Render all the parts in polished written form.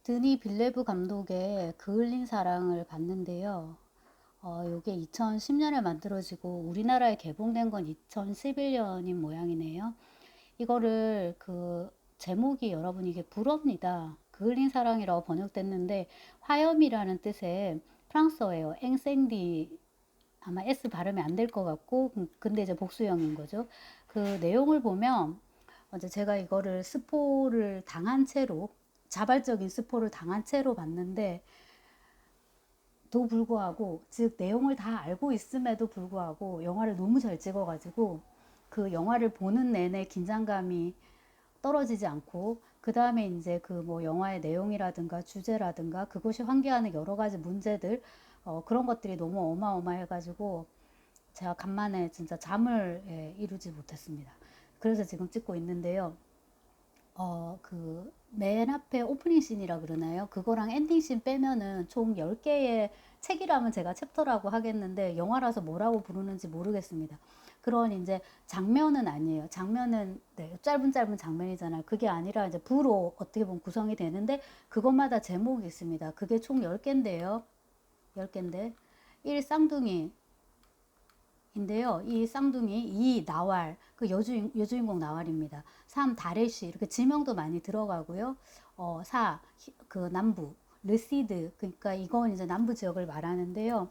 드니 빌레브 감독의 그을린 사랑을 봤는데요. 요게 2010년에 만들어지고 우리나라에 개봉된 건 2011년인 모양이네요. 이거를 제목이 여러분 이게 불어입니다. 그을린 사랑이라고 번역됐는데 화염이라는 뜻의 프랑스어예요. 앵생디 아마 S 발음이 안 될 것 같고 근데 이제 복수형인 거죠. 그 내용을 보면 이제 제가 이거를 스포를 당한 채로 자발적인 스포를 당한 채로 봤는데 도 불구하고 즉 내용을 다 알고 있음에도 불구하고 영화를 너무 잘 찍어가지고 그 영화를 보는 내내 긴장감이 떨어지지 않고 그 다음에 이제 그 뭐 영화의 내용이라든가 주제라든가 그것이 환기하는 여러 가지 문제들 그런 것들이 너무 어마어마해가지고 제가 간만에 진짜 잠을 이루지 못했습니다. 그래서 지금 찍고 있는데요. 맨 앞에 오프닝 씬이라 그러나요? 그거랑 엔딩 씬 빼면은 총 10개의 책이라면 제가 챕터라고 하겠는데 영화라서 뭐라고 부르는지 모르겠습니다. 그런 이제 장면은 아니에요. 장면은 네, 짧은 장면이잖아요. 그게 아니라 이제 부로 어떻게 보면 구성이 되는데 그것마다 제목이 있습니다. 그게 총 10개인데요. 10개인데 1 쌍둥이 인데요. 이 쌍둥이, 2 나왈, 그 여주인공 나왈입니다. 3 다레시 이렇게 지명도 많이 들어가고요. 4 그 남부 르시드 그러니까 이건 이제 남부 지역을 말하는데요.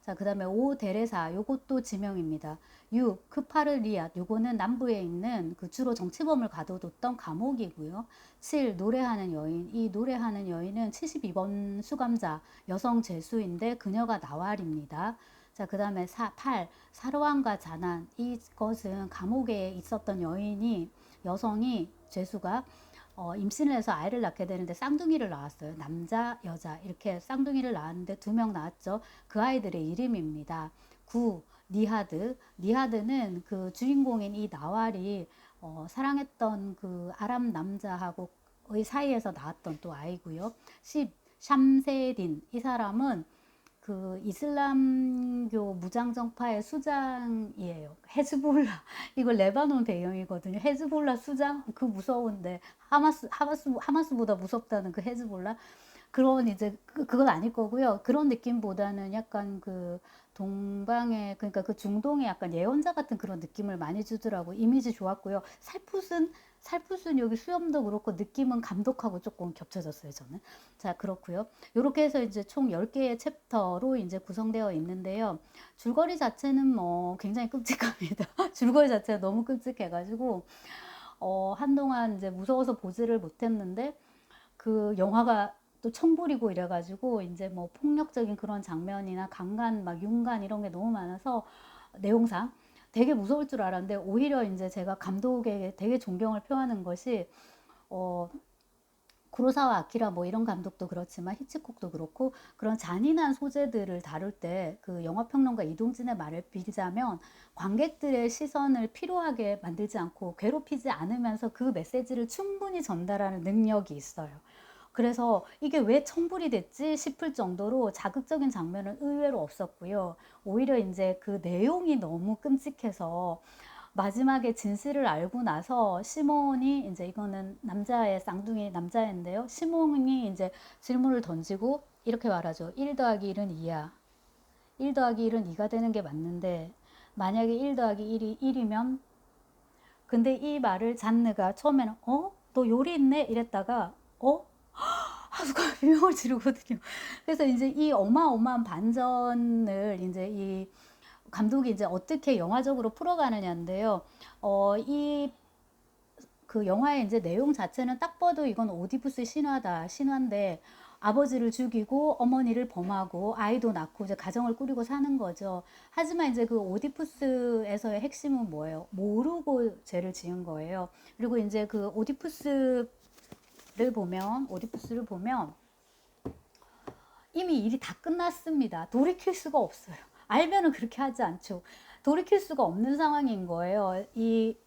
자, 그다음에 5 데레사 요것도 지명입니다. 6 크파르리앗 요거는 남부에 있는 그 주로 정치범을 가둬뒀던 감옥이고요. 7 노래하는 여인 이 노래하는 여인은 72번 수감자 여성 죄수인데 그녀가 나왈입니다. 자, 그 다음에 8 사르왕과 자난 이것은 감옥에 있었던 여성이 죄수가 임신을 해서 아이를 낳게 되는데 쌍둥이를 낳았어요. 남자, 여자 이렇게 쌍둥이를 낳았는데 2명 낳았죠. 그 아이들의 이름입니다. 9 니하드는 그 주인공인 이 나왈이 사랑했던 그 아람 남자하고 의 사이에서 낳았던 또 아이고요. 10 샴세딘 이 사람은 그 이슬람교 무장정파의 수장이에요. 헤즈볼라. 이거 레바논 배경이거든요. 헤즈볼라 수장? 그 무서운데. 하마스보다 무섭다는 그 헤즈볼라? 그런 이제 그건 아닐 거고요. 그런 느낌보다는 약간 그 동방의 그러니까 그 중동의 약간 예언자 같은 그런 느낌을 많이 주더라고. 이미지 좋았고요. 살풋은 여기 수염도 그렇고 느낌은 감독하고 조금 겹쳐졌어요, 저는. 자, 그렇고요. 이렇게 해서 이제 총 10개의 챕터로 이제 구성되어 있는데요. 줄거리 자체는 뭐 굉장히 끔찍합니다. 줄거리 자체가 너무 끔찍해가지고 한동안 이제 무서워서 보지를 못했는데 그 영화가 또 청불이고 이래가지고 이제 뭐 폭력적인 그런 장면이나 강간 막 윤간 이런 게 너무 많아서 내용상 되게 무서울 줄 알았는데 오히려 이제 제가 감독에게 되게 존경을 표하는 것이 어 구로사와 아키라 뭐 이런 감독도 그렇지만 히치콕도 그렇고 그런 잔인한 소재들을 다룰 때 그 영화평론가 이동진의 말을 빌자면 관객들의 시선을 피로하게 만들지 않고 괴롭히지 않으면서 그 메시지를 충분히 전달하는 능력이 있어요. 그래서 이게 왜 청불이 됐지 싶을 정도로 자극적인 장면은 의외로 없었고요. 오히려 이제 그 내용이 너무 끔찍해서 마지막에 진실을 알고 나서 시몬이 이제 이거는 남자의 쌍둥이 남자인데요. 시몬이 이제 질문을 던지고 이렇게 말하죠. 1 더하기 1은 2야. 1 더하기 1은 2가 되는 게 맞는데 만약에 1 더하기 1이 1이면 근데 이 말을 잔느가 처음에는 너 요리 있네 이랬다가 하수가 비명을 지르거든요. 그래서 이제 이 어마어마한 반전을 이제 이 감독이 이제 어떻게 영화적으로 풀어가느냐인데요. 이 그 영화의 이제 내용 자체는 딱 봐도 이건 오디푸스 신화다. 신화인데 아버지를 죽이고 어머니를 범하고 아이도 낳고 이제 가정을 꾸리고 사는 거죠. 하지만 이제 그 오디푸스에서의 핵심은 뭐예요? 모르고 죄를 지은 거예요. 그리고 이제 그 오디푸스를 보면 이미 일이 다 끝났습니다. 돌이킬 수가 없어요. 알면은 그렇게 하지 않죠. 돌이킬 수가 없는 상황인 거예요. 이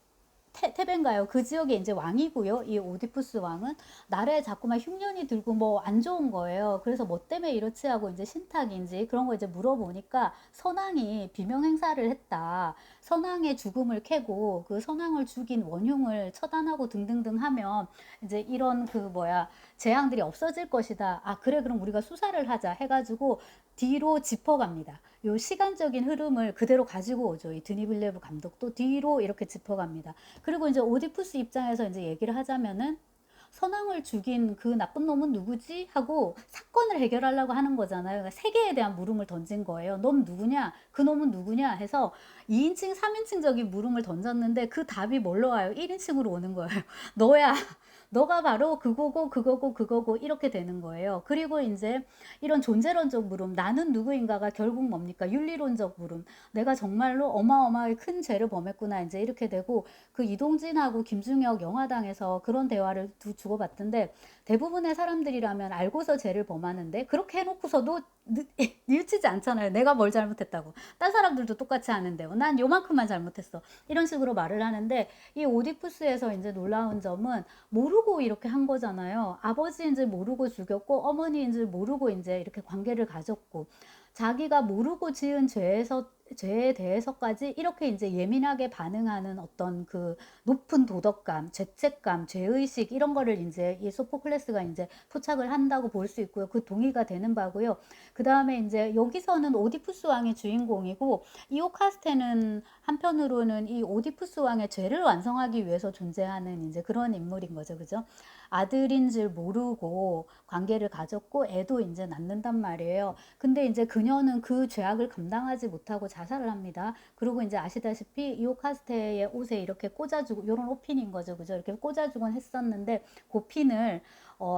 테벤가요. 그 지역에 이제 왕이고요. 이 오디푸스 왕은 나라에 자꾸만 흉년이 들고 뭐 안 좋은 거예요. 그래서 뭐 때문에 이렇지 하고 이제 신탁인지 그런 거 이제 물어보니까 선왕이 비명 행사를 했다. 선왕의 죽음을 캐고 그 선왕을 죽인 원흉을 처단하고 등등등 하면 이제 이런 그 뭐야 재앙들이 없어질 것이다. 아, 그래, 그럼 우리가 수사를 하자 해가지고 뒤로 짚어갑니다. 요 시간적인 흐름을 그대로 가지고 오죠. 이 드니 빌레브 감독도 뒤로 이렇게 짚어갑니다. 그리고 이제 오디푸스 입장에서 이제 얘기를 하자면은 선왕을 죽인 그 나쁜 놈은 누구지? 하고 사건을 해결하려고 하는 거잖아요. 그러니까 세계에 대한 물음을 던진 거예요. 넌 누구냐? 그 놈은 누구냐? 해서 2인칭, 3인칭적인 물음을 던졌는데 그 답이 뭘로 와요? 1인칭으로 오는 거예요. 너야. 너가 바로 그거고 그거고 그거고 이렇게 되는 거예요. 그리고 이제 이런 존재론적 물음, 나는 누구인가가 결국 뭡니까? 윤리론적 물음, 내가 정말로 어마어마하게 큰 죄를 범했구나, 이제 이렇게 되고, 그 이동진하고 김중혁 영화당에서 그런 대화를 주고받던데, 대부분의 사람들이라면 알고서 죄를 범하는데 그렇게 해놓고서도 뉘우치지 않잖아요. 내가 뭘 잘못했다고. 딴 사람들도 똑같이 하는데요. 난 요만큼만 잘못했어. 이런 식으로 말을 하는데, 이 오디푸스에서 이제 놀라운 점은 모르고 이렇게 한 거잖아요. 아버지인 줄 모르고 죽였고 어머니인 줄 모르고 이제 이렇게 관계를 가졌고, 자기가 모르고 지은 죄에 대해서까지 이렇게 이제 예민하게 반응하는 어떤 그 높은 도덕감, 죄책감, 죄의식 이런 거를 이제 이 소포클레스가 이제 포착을 한다고 볼 수 있고요. 그 동의가 되는 바고요. 그 다음에 이제 여기서는 오디푸스 왕이 주인공이고, 이오카스테는 한편으로는 이 오디푸스 왕의 죄를 완성하기 위해서 존재하는 이제 그런 인물인 거죠. 그죠? 아들인 줄 모르고 관계를 가졌고 애도 이제 낳는단 말이에요. 근데 이제 그녀는 그 죄악을 감당하지 못하고 자살을 합니다. 그리고 이제 아시다시피 이오카스테의 옷에 이렇게 꽂아주고, 요런 옷핀인 거죠. 그죠? 이렇게 꽂아주곤 했었는데, 그 핀을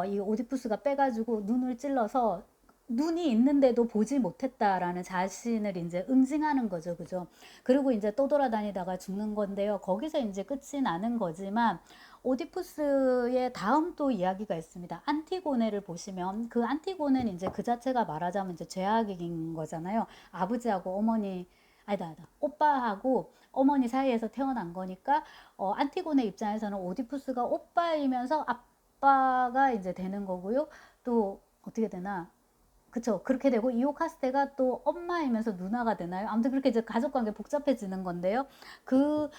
이 오디푸스가 빼가지고 눈을 찔러서 눈이 있는데도 보지 못했다라는 자신을 이제 응징하는 거죠. 그죠? 그리고 이제 떠돌아다니다가 죽는 건데요. 거기서 이제 끝이 나는 거지만, 오디푸스의 다음 또 이야기가 있습니다. 안티고네를 보시면, 그 안티고네는 이제 그 자체가 말하자면 이제 죄악인 거잖아요. 아버지하고 어머니, 아니다. 오빠하고 어머니 사이에서 태어난 거니까, 안티고네 입장에서는 오디푸스가 오빠이면서 아빠가 이제 되는 거고요. 또 어떻게 되나? 그쵸. 그렇게 되고, 이오카스테가 또 엄마이면서 누나가 되나요? 아무튼 그렇게 이제 가족관계 복잡해지는 건데요. 그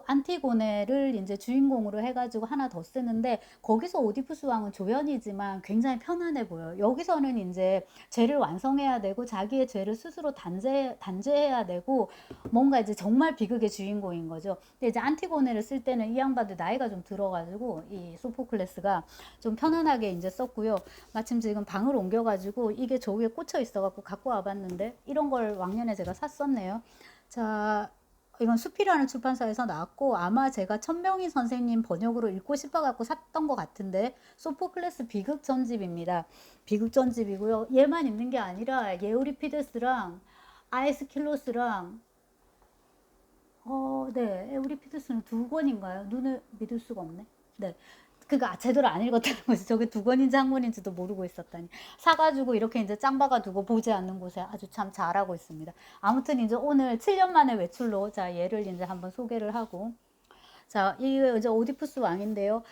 안티고네를 이제 주인공으로 해가지고 하나 더 쓰는데, 거기서 오디푸스 왕은 조연이지만 굉장히 편안해 보여요. 여기서는 이제 죄를 완성해야 되고, 자기의 죄를 스스로 단죄해야 되고, 뭔가 이제 정말 비극의 주인공인 거죠. 근데 이제 안티고네를 쓸 때는 이 양반들 나이가 좀 들어가지고, 이 소포클레스가 좀 편안하게 이제 썼고요. 마침 지금 방을 옮겨가지고 이게 저 위에 꽂혀 있어갖고 갖고 와봤는데, 이런 걸 왕년에 제가 샀었네요. 자, 이건 수필이라는 출판사에서 나왔고, 아마 제가 천명희 선생님 번역으로 읽고 싶어갖고 샀던 것 같은데, 소포클레스 비극 전집입니다. 비극 전집이고요. 얘만 있는 게 아니라 예우리피데스랑 아에스킬로스랑, 네, 에우리피데스는 두 권인가요? 눈을 믿을 수가 없네. 네. 그니까 제대로 안 읽었다는 거지. 저게 두 권인지 한 권인지도 모르고 있었다니. 사가지고 이렇게 이제 짱 박아두고 보지 않는 곳에 아주 참 잘하고 있습니다. 아무튼 이제 오늘 7년 만에 외출로, 자, 얘를 이제 한번 소개를 하고. 자, 이게 이제 오디푸스 왕인데요.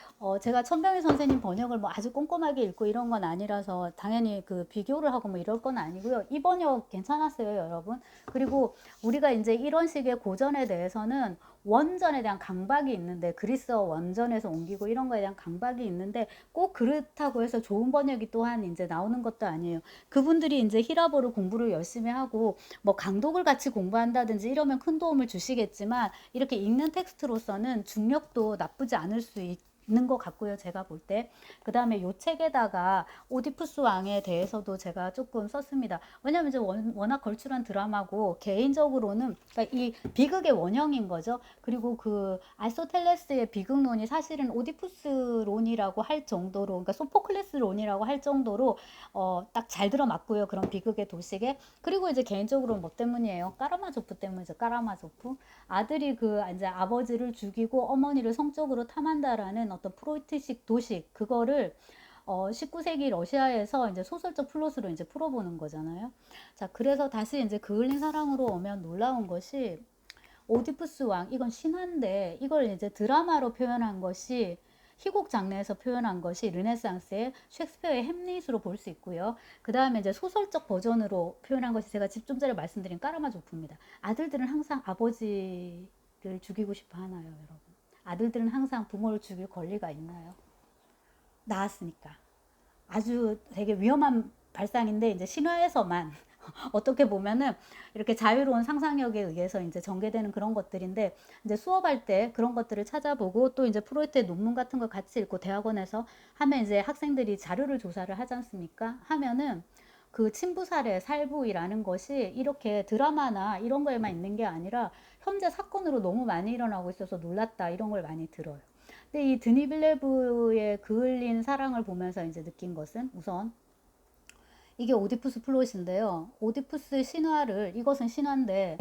제가 천병희 선생님 번역을 뭐 아주 꼼꼼하게 읽고 이런 건 아니라서 당연히 그 비교를 하고 뭐 이럴 건 아니고요. 이 번역 괜찮았어요, 여러분. 그리고 우리가 이제 이런 식의 고전에 대해서는 원전에 대한 강박이 있는데, 그리스어 원전에서 옮기고 이런 거에 대한 강박이 있는데, 꼭 그렇다고 해서 좋은 번역이 또한 이제 나오는 것도 아니에요. 그분들이 이제 히라보를 공부를 열심히 하고 뭐 강독을 같이 공부한다든지 이러면 큰 도움을 주시겠지만, 이렇게 읽는 텍스트로서는 중력도 나쁘지 않을 수 있는 것 같고요. 제가 볼 때. 그 다음에 요 책에다가 오디푸스 왕에 대해서도 제가 조금 썼습니다. 왜냐면 이제 워낙 걸출한 드라마고, 개인적으로는 그러니까 이 비극의 원형인 거죠. 그리고 그 아리스토텔레스의 비극론이 사실은 오디푸스론이라고 할 정도로, 그러니까 소포클레스론이라고 할 정도로 딱 잘 들어맞고요. 그런 비극의 도식에. 그리고 이제 개인적으로 뭐 때문이에요? 까라마조프 때문이죠. 까라마조프. 아들이 그 이제 아버지를 죽이고 어머니를 성적으로 탐한다라는 어떤 프로이트식 도식, 그거를 19세기 러시아에서 이제 소설적 플롯으로 이제 풀어보는 거잖아요. 자, 그래서 다시 이제 그을린 사랑으로 오면 놀라운 것이, 오디푸스 왕, 이건 신화인데 이걸 이제 드라마로 표현한 것이, 희곡 장르에서 표현한 것이 르네상스의 셰익스피어의 햄릿으로 볼 수 있고요. 그 다음에 이제 소설적 버전으로 표현한 것이 제가 좀 전에 말씀드린 까라마조프입니다. 아들들은 항상 아버지를 죽이고 싶어 하나요, 여러분? 아들들은 항상 부모를 죽일 권리가 있나요? 나왔으니까. 아주 되게 위험한 발상인데 이제 신화에서만 어떻게 보면은 이렇게 자유로운 상상력에 의해서 이제 전개되는 그런 것들인데, 이제 수업할 때 그런 것들을 찾아보고 또 이제 프로이트의 논문 같은 걸 같이 읽고 대학원에서 하면 이제 학생들이 자료를 조사를 하지 않습니까? 하면은 그 친부 사례, 살부이라는 것이 이렇게 드라마나 이런 거에만 있는 게 아니라 현재 사건으로 너무 많이 일어나고 있어서 놀랐다, 이런 걸 많이 들어요. 근데 이 드니 빌레브의 그을린 사랑을 보면서 이제 느낀 것은, 우선 이게 오디푸스 플롯인데요. 오디푸스 신화를, 이것은 신화인데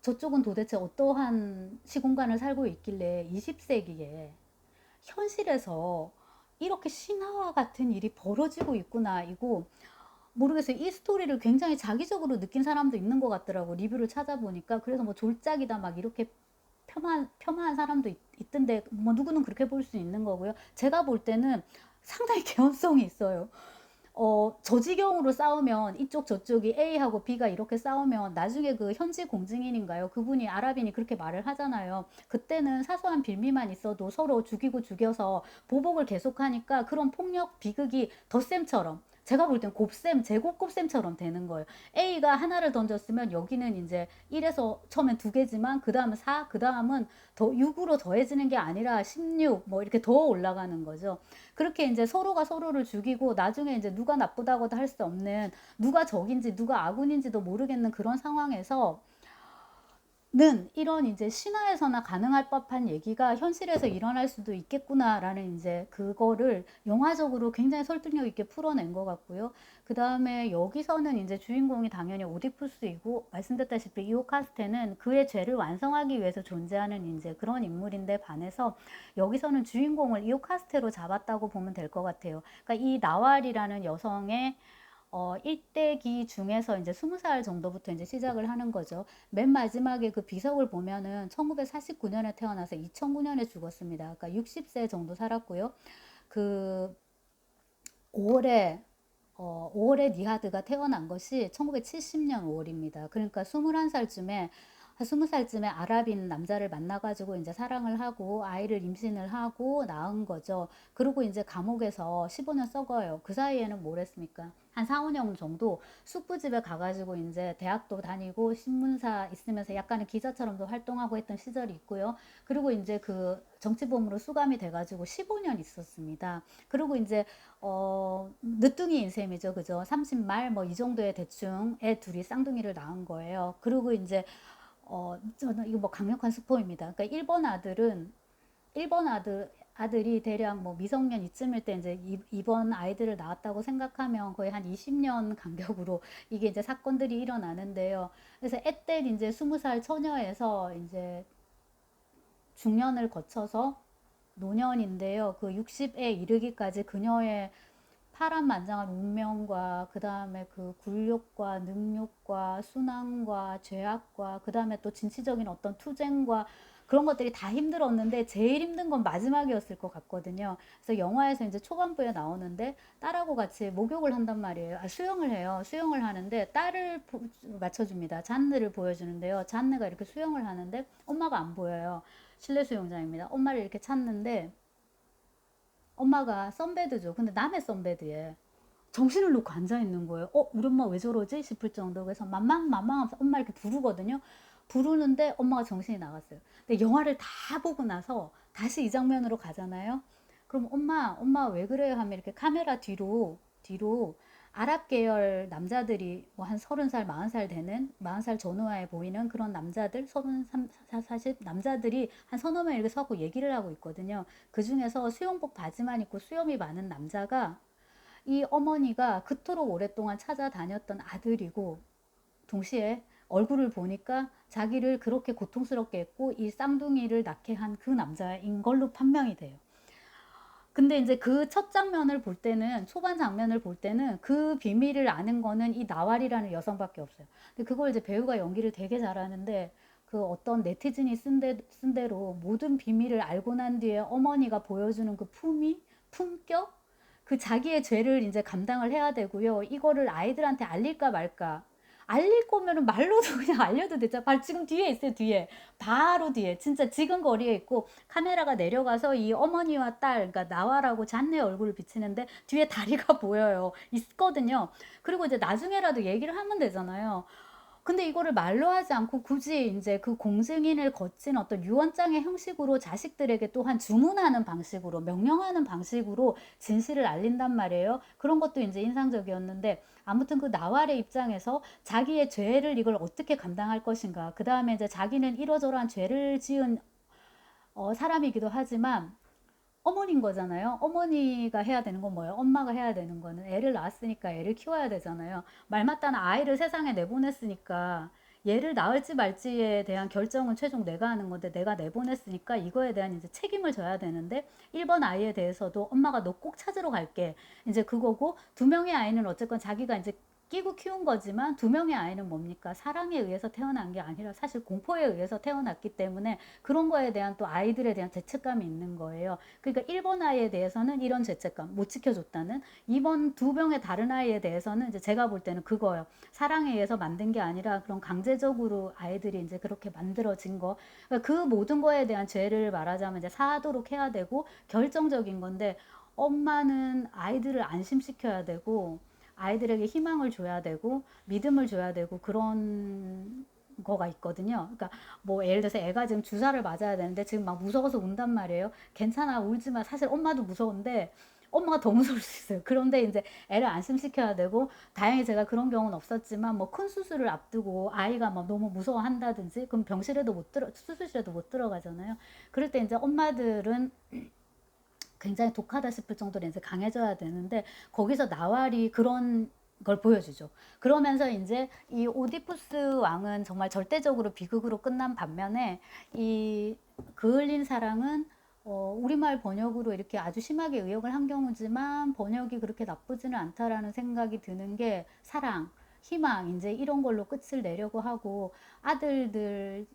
저쪽은 도대체 어떠한 시공간을 살고 있길래 20세기에 현실에서 이렇게 신화와 같은 일이 벌어지고 있구나, 이거 모르겠어요. 이 스토리를 굉장히 자기적으로 느낀 사람도 있는 것 같더라고, 리뷰를 찾아보니까. 그래서 뭐 졸작이다 막 이렇게 폄하한 사람도 있던데, 뭐 누구는 그렇게 볼 수 있는 거고요. 제가 볼 때는 상당히 개연성이 있어요. 저 지경으로 싸우면, 이쪽 저쪽이 A하고 B가 이렇게 싸우면 나중에 그 현지 공증인인가요? 그분이 아랍인이 그렇게 말을 하잖아요. 그때는 사소한 빌미만 있어도 서로 죽이고 죽여서 보복을 계속하니까 그런 폭력 비극이 덧셈처럼, 제가 볼 땐 곱셈, 제곱 곱셈처럼 되는 거예요. A가 하나를 던졌으면 여기는 이제 1에서 처음엔 2개지만 그 다음은 4, 그 다음은 더 6으로 더해지는 게 아니라 16, 뭐 이렇게 더 올라가는 거죠. 그렇게 이제 서로가 서로를 죽이고 나중에 이제 누가 나쁘다고도 할 수 없는, 누가 적인지 누가 아군인지도 모르겠는 그런 상황에서 는 이런 이제 신화에서나 가능할 법한 얘기가 현실에서 일어날 수도 있겠구나라는, 이제 그거를 영화적으로 굉장히 설득력 있게 풀어낸 것 같고요. 그 다음에 여기서는 이제 주인공이 당연히 오디푸스이고, 말씀드렸다시피 이오카스테는 그의 죄를 완성하기 위해서 존재하는 이제 그런 인물인데 반해서 여기서는 주인공을 이오카스테로 잡았다고 보면 될 것 같아요. 그러니까 이 나왈이라는 여성의 일대기 중에서 이제 20살 정도부터 이제 시작을 하는 거죠. 맨 마지막에 그 비석을 보면은 1949년에 태어나서 2009년에 죽었습니다. 그러니까 60세 정도 살았고요. 그 5월에 5월에 니하드가 태어난 것이 1970년 5월입니다. 그러니까 21살쯤에, 한 20살쯤에 아랍인 남자를 만나가지고 이제 사랑을 하고 아이를 임신을 하고 낳은 거죠. 그리고 이제 감옥에서 15년 썩어요. 그 사이에는 뭘 했습니까? 한 4, 5년 정도 숙부집에 가가지고 이제 대학도 다니고 신문사 있으면서 약간의 기자처럼도 활동하고 했던 시절이 있고요. 그리고 이제 그 정치범으로 수감이 돼가지고 15년 있었습니다. 그리고 이제 늦둥이인 셈이죠. 그죠? 30말 뭐 이 정도의 대충 애 둘이 쌍둥이를 낳은 거예요. 그리고 이제 저는 이거 뭐 강력한 스포입니다. 그러니까 일본 아들이 대략 뭐 미성년 이쯤일 때 이제 이번 아이들을 낳았다고 생각하면 거의 한 20년 간격으로 이게 이제 사건들이 일어나는데요. 그래서 앳된 이제 20살 처녀에서 이제 중년을 거쳐서 노년인데요. 그 60에 이르기까지 그녀의 파란만장한 운명과 그 다음에 그 굴욕과 능욕과 순환과 죄악과 그 다음에 또 진취적인 어떤 투쟁과 그런 것들이 다 힘들었는데 제일 힘든 건 마지막이었을 것 같거든요. 그래서 영화에서 이제 초반부에 나오는데 딸하고 같이 목욕을 한단 말이에요. 수영을 해요. 수영을 하는데 딸을 맞춰줍니다. 잔느를 보여주는데요. 잔느가 이렇게 수영을 하는데 엄마가 안 보여요. 실내 수영장입니다. 엄마를 이렇게 찾는데 엄마가 선베드죠. 근데 남의 선베드에 정신을 놓고 앉아 있는 거예요. 우리 엄마 왜 저러지 싶을 정도. 그래서 맘망하면서 엄마 이렇게 부르거든요. 부르는데 엄마가 정신이 나갔어요. 근데 영화를 다 보고 나서 다시 이 장면으로 가잖아요. 그럼 엄마 왜 그래요 하면 이렇게 카메라 뒤로 아랍 계열 남자들이 뭐 한 30살, 40살 되는, 40살 전후에 보이는 그런 남자들, 33, 40 남자들이 한 서너 명 이렇게 서고 얘기를 하고 있거든요. 그 중에서 수영복 바지만 입고 수염이 많은 남자가 이 어머니가 그토록 오랫동안 찾아다녔던 아들이고, 동시에 얼굴을 보니까 자기를 그렇게 고통스럽게 했고 이 쌍둥이를 낳게 한 그 남자인 걸로 판명이 돼요. 근데 이제 그 첫 장면을 볼 때는, 초반 장면을 볼 때는 그 비밀을 아는 거는 이 나왈이라는 여성밖에 없어요. 근데 그걸 이제 배우가 연기를 되게 잘하는데, 그 어떤 네티즌이 쓴 대로 모든 비밀을 알고 난 뒤에 어머니가 보여주는 그 품격, 그 자기의 죄를 이제 감당을 해야 되고요. 이거를 아이들한테 알릴까 말까. 알릴 거면은 말로도 그냥 알려도 되잖아. 바로 지금 뒤에 있어요, 뒤에. 바로 뒤에. 진짜 지금 거리에 있고 카메라가 내려가서 이 어머니와 딸, 그러니까 나와라고 잔네 얼굴을 비치는데 뒤에 다리가 보여요. 있거든요. 그리고 이제 나중에라도 얘기를 하면 되잖아요. 근데 이거를 말로 하지 않고 굳이 인제 그 공증인을 거친 어떤 유언장의 형식으로 자식들에게 또한 주문하는 방식으로 명령하는 방식으로 진실을 알린단 말이에요. 그런 것도 인제 인상적이었는데 아무튼 그 나왈의 입장에서 자기의 죄를 이걸 어떻게 감당할 것인가. 그다음에 이제 자기는 이러저러한 죄를 지은 사람이기도 하지만 어머니인 거잖아요. 어머니가 해야 되는 건 뭐예요? 엄마가 해야 되는 거는 애를 낳았으니까 애를 키워야 되잖아요. 말 맞다는 아이를 세상에 내보냈으니까 얘를 낳을지 말지에 대한 결정은 최종 내가 하는 건데 내가 내보냈으니까 이거에 대한 이제 책임을 져야 되는데 1번 아이에 대해서도 엄마가 너 꼭 찾으러 갈게. 이제 그거고 두 명의 아이는 어쨌건 자기가 이제 끼고 키운 거지만 두 명의 아이는 뭡니까? 사랑에 의해서 태어난 게 아니라 사실 공포에 의해서 태어났기 때문에 그런 거에 대한 또 아이들에 대한 죄책감이 있는 거예요. 그러니까 1번 아이에 대해서는 이런 죄책감 못 지켜줬다는 2번 두 명의 다른 아이에 대해서는 이제 제가 볼 때는 그거예요. 사랑에 의해서 만든 게 아니라 그런 강제적으로 아이들이 이제 그렇게 만들어진 거. 그러니까 그 모든 거에 대한 죄를 말하자면 이제 사하도록 해야 되고 결정적인 건데 엄마는 아이들을 안심시켜야 되고 아이들에게 희망을 줘야 되고 믿음을 줘야 되고 그런 거가 있거든요. 그러니까 뭐 예를 들어서 애가 지금 주사를 맞아야 되는데 지금 막 무서워서 운단 말이에요. 괜찮아 울지 마. 사실 엄마도 무서운데 엄마가 더 무서울 수 있어요. 그런데 이제 애를 안심시켜야 되고 다행히 제가 그런 경우는 없었지만 뭐 큰 수술을 앞두고 아이가 막 너무 무서워한다든지 그럼 병실에도 못 들어 수술실에도 못 들어가잖아요. 그럴 때 이제 엄마들은 굉장히 독하다 싶을 정도로 이제 강해져야 되는데 거기서 나왈이 그런 걸 보여주죠. 그러면서 이제 이 오디푸스 왕은 정말 절대적으로 비극으로 끝난 반면에 이 그을린 사랑은 우리말 번역으로 이렇게 아주 심하게 의역을 한 경우지만 번역이 그렇게 나쁘지는 않다라는 생각이 드는 게 사랑, 희망 이제 이런 걸로 끝을 내려고 하고 아들들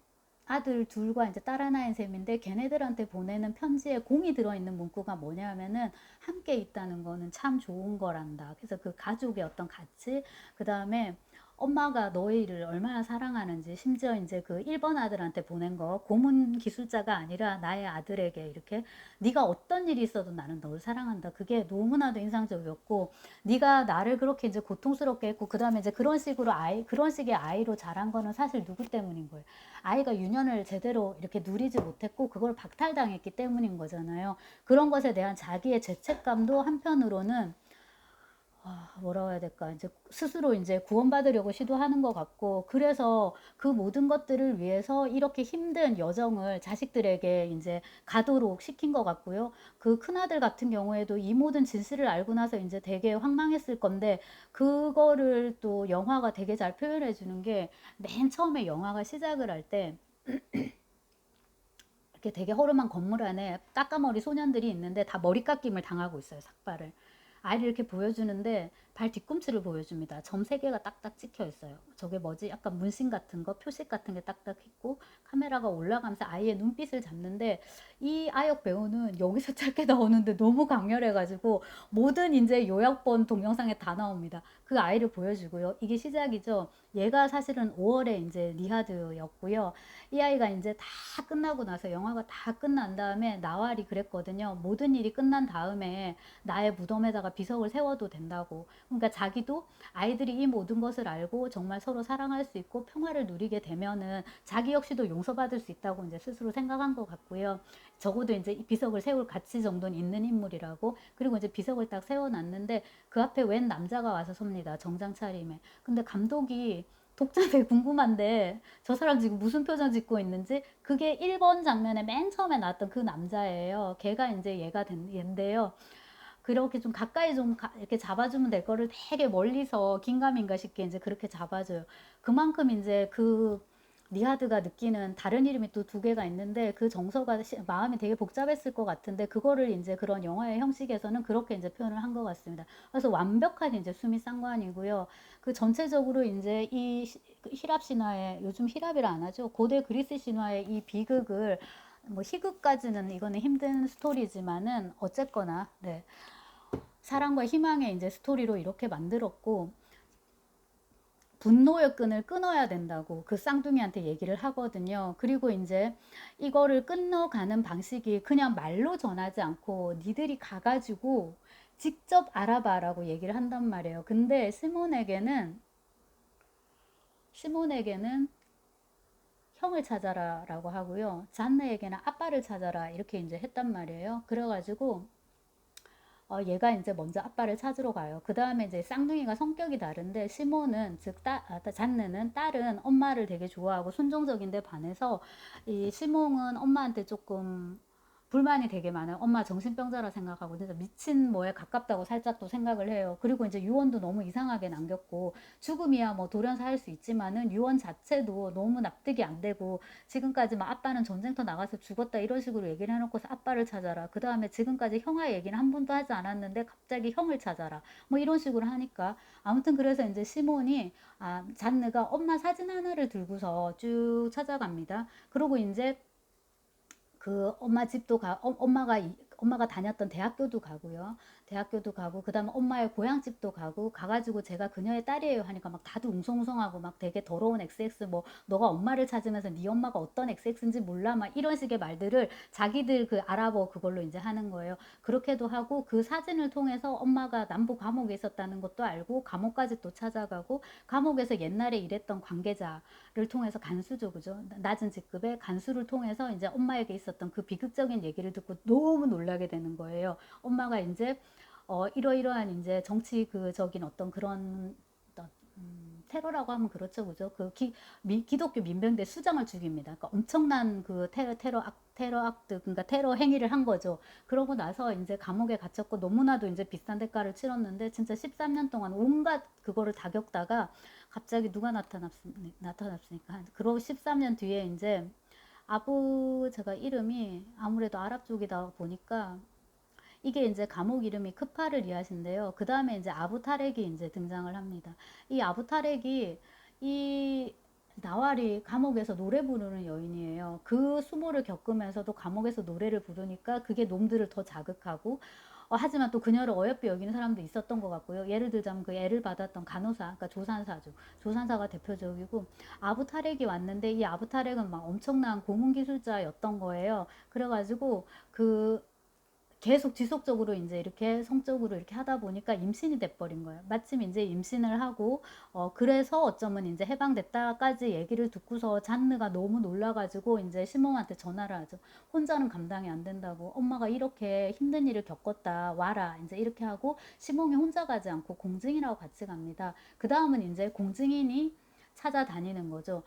아들 둘과 이제 딸 하나인 셈인데 걔네들한테 보내는 편지에 공이 들어있는 문구가 뭐냐면은 함께 있다는 거는 참 좋은 거란다. 그래서 그 가족의 어떤 가치, 그 다음에 엄마가 너희를 얼마나 사랑하는지 심지어 이제 그 1번 아들한테 보낸 거 고문 기술자가 아니라 나의 아들에게 이렇게 네가 어떤 일이 있어도 나는 너를 사랑한다. 그게 너무나도 인상적이었고 네가 나를 그렇게 이제 고통스럽게 했고 그 다음에 이제 그런 식으로 그런 식의 아이로 자란 거는 사실 누구 때문인 거예요? 아이가 유년을 제대로 이렇게 누리지 못했고 그걸 박탈당했기 때문인 거잖아요. 그런 것에 대한 자기의 죄책감도 한편으로는 뭐라고 해야 될까 이제 스스로 이제 구원받으려고 시도하는 것 같고 그래서 그 모든 것들을 위해서 이렇게 힘든 여정을 자식들에게 이제 가도록 시킨 것 같고요. 그 큰아들 같은 경우에도 이 모든 진실을 알고 나서 이제 되게 황망했을 건데 그거를 또 영화가 되게 잘 표현해 주는 게 맨 처음에 영화가 시작을 할 때 이렇게 되게 허름한 건물 안에 까까머리 소년들이 있는데 다 머리 깎임을 당하고 있어요, 삭발을. 아이를 이렇게 보여주는데 발 뒤꿈치를 보여줍니다. 점 3개가 딱딱 찍혀 있어요. 저게 뭐지? 약간 문신 같은 거, 표식 같은 게 딱딱 있고 카메라가 올라가면서 아이의 눈빛을 잡는데 이 아역 배우는 여기서 짧게 나오는데 너무 강렬해가지고 모든 이제 요약본 동영상에 다 나옵니다. 그 아이를 보여주고요. 이게 시작이죠. 얘가 사실은 5월에 이제 리하드였고요. 이 아이가 이제 다 끝나고 나서 영화가 다 끝난 다음에 나왈이 그랬거든요. 모든 일이 끝난 다음에 나의 무덤에다가 비석을 세워도 된다고. 그러니까 자기도 아이들이 이 모든 것을 알고 정말 서로 사랑할 수 있고 평화를 누리게 되면은 자기 역시도 용서받을 수 있다고 이제 스스로 생각한 것 같고요. 적어도 이제 비석을 세울 가치 정도는 있는 인물이라고. 그리고 이제 비석을 딱 세워놨는데 그 앞에 웬 남자가 와서 섭니다. 정장 차림에. 근데 감독이 독자들 궁금한데 저 사람 지금 무슨 표정 짓고 있는지 그게 1번 장면에 맨 처음에 나왔던 그 남자예요. 걔가 이제 얘가 된 얘인데요. 그렇게 좀 가까이 좀 이렇게 잡아주면 될 거를 되게 멀리서 긴가민가 싶게 이제 그렇게 잡아줘요. 그만큼 이제 그 니하드가 느끼는 다른 이름이 또 2개가 있는데 그 정서가 마음이 되게 복잡했을 것 같은데 그거를 이제 그런 영화의 형식에서는 그렇게 이제 표현을 한 것 같습니다. 그래서 완벽한 이제 수미 쌍관이고요. 그 전체적으로 이제 이 히랍 신화의 요즘 히랍이라 안 하죠. 고대 그리스 신화의 이 비극을 뭐 희극까지는 이거는 힘든 스토리지만은 어쨌거나 네. 사랑과 희망의 이제 스토리로 이렇게 만들었고 분노의 끈을 끊어야 된다고 그 쌍둥이한테 얘기를 하거든요. 그리고 이제 이거를 끊어가는 방식이 그냥 말로 전하지 않고 니들이 가가지고 직접 알아봐라고 얘기를 한단 말이에요. 근데 시몬에게는 형을 찾아라 라고 하고요. 잔느에게는 아빠를 찾아라 이렇게 이제 했단 말이에요. 그래가지고 얘가 이제 먼저 아빠를 찾으러 가요. 그 다음에 이제 쌍둥이가 성격이 다른데 시몬은 잔느는 딸은 엄마를 되게 좋아하고 순종적인데 반해서 이 시몬은 엄마한테 조금 불만이 되게 많아요. 엄마 정신병자라 생각하고 진짜 미친 뭐에 가깝다고 살짝 또 생각을 해요. 그리고 이제 유언도 너무 이상하게 남겼고 죽음이야 뭐 돌연사 할 수 있지만은 유언 자체도 너무 납득이 안 되고 지금까지 막 아빠는 전쟁터 나가서 죽었다 이런 식으로 얘기를 해놓고서 아빠를 찾아라. 그 다음에 지금까지 형아 얘기는 한 번도 하지 않았는데 갑자기 형을 찾아라. 뭐 이런 식으로 하니까 아무튼 그래서 이제 시몬이 잔느가 엄마 사진 하나를 들고서 쭉 찾아갑니다. 그리고 이제 그 엄마 집도 엄마가 다녔던 대학교도 가고요. 대학교도 가고 그다음에 엄마의 고향집도 가가지고 제가 그녀의 딸이에요 하니까 막 다들 웅성웅성하고 막 되게 더러운 XX 뭐 너가 엄마를 찾으면서 네 엄마가 어떤 XX인지 몰라 막 이런 식의 말들을 자기들 그 아랍어 그걸로 이제 하는 거예요. 그렇게도 하고 그 사진을 통해서 엄마가 남부 감옥에 있었다는 것도 알고 감옥까지 또 찾아가고 감옥에서 옛날에 일했던 관계자를 통해서 간수죠, 그죠? 낮은 직급의 간수를 통해서 이제 엄마에게 있었던 그 비극적인 얘기를 듣고 너무 놀라게 되는 거예요. 엄마가 이제 이러이러한 이제 정치 적인 어떤 그런 테러라고 하면 그렇죠, 그죠? 기독교 민병대 수장을 죽입니다. 그러니까 엄청난 그 테러 악트, 그러니까 테러 행위를 한 거죠. 그러고 나서 이제 감옥에 갇혔고 너무나도 이제 비싼 대가를 치렀는데 진짜 13년 동안 온갖 그거를 다 겪다가 갑자기 누가 나타났습니까? 그러고 13년 뒤에 이제 제가 이름이 아무래도 아랍 쪽이다 보니까 이게 이제 감옥 이름이 크파를 이하신데요. 그 다음에 이제 아부타렉이 이제 등장을 합니다. 이 아부타렉이 이 나왈이 감옥에서 노래 부르는 여인이에요. 그 수모를 겪으면서도 감옥에서 노래를 부르니까 그게 놈들을 더 자극하고 하지만 또 그녀를 어여삐 여기는 사람도 있었던 것 같고요. 예를 들자면 그 애를 받았던 간호사, 그러니까 조산사죠. 조산사가 대표적이고 아부타렉이 왔는데 이 아부타렉은 막 엄청난 고문 기술자였던 거예요. 그래가지고 계속 지속적으로 이제 이렇게 성적으로 이렇게 하다 보니까 임신이 돼버린 거예요. 마침 이제 임신을 하고, 그래서 어쩌면 이제 해방됐다까지 얘기를 듣고서 잔느가 너무 놀라가지고 이제 시몬한테 전화를 하죠. 혼자는 감당이 안 된다고. 엄마가 이렇게 힘든 일을 겪었다. 와라. 이제 이렇게 하고 시몬이 혼자 가지 않고 공증인하고 같이 갑니다. 그 다음은 이제 공증인이 찾아다니는 거죠.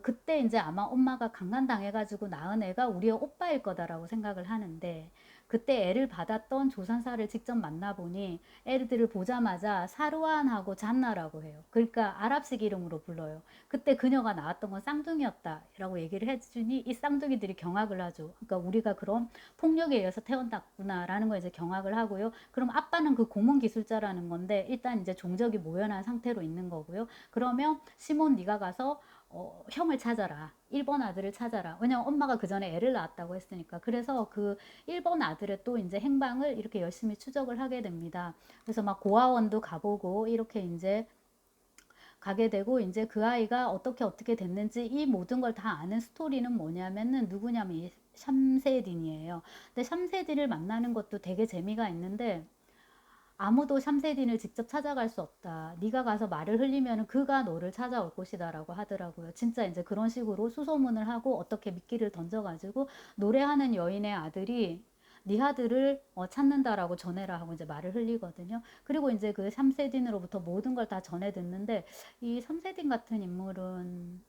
그때 이제 아마 엄마가 강간당해가지고 낳은 애가 우리의 오빠일 거다라고 생각을 하는데, 그때 애를 받았던 조산사를 직접 만나보니 애들을 보자마자 사루안하고 잔나라고 해요. 그러니까 아랍식 이름으로 불러요. 그때 그녀가 낳았던 건 쌍둥이였다라고 얘기를 해주니 이 쌍둥이들이 경악을 하죠. 그러니까 우리가 그런 폭력에 의해서 태어났구나라는 걸 이제 경악을 하고요. 그럼 아빠는 그 고문 기술자라는 건데 일단 이제 종적이 모연한 상태로 있는 거고요. 그러면 시몬 네가 가서 형을 찾아라. 1번 아들을 찾아라. 왜냐면 엄마가 그 전에 애를 낳았다고 했으니까. 그래서 그 1번 아들의 또 이제 행방을 이렇게 열심히 추적을 하게 됩니다. 그래서 막 고아원도 가보고 이렇게 이제 가게 되고 이제 그 아이가 어떻게 됐는지 이 모든 걸 다 아는 스토리는 뭐냐면은 누구냐면 이 샴세딘이에요. 근데 샴세딘을 만나는 것도 되게 재미가 있는데 아무도 샴세딘을 직접 찾아갈 수 없다. 네가 가서 말을 흘리면 그가 너를 찾아올 것이다 라고 하더라고요. 진짜 이제 그런 식으로 수소문을 하고 어떻게 미끼를 던져가지고 노래하는 여인의 아들이 네 아들을 찾는다라고 전해라 하고 이제 말을 흘리거든요. 그리고 이제 그 샴세딘으로부터 모든 걸 다 전해 듣는데 이 샴세딘 같은 인물은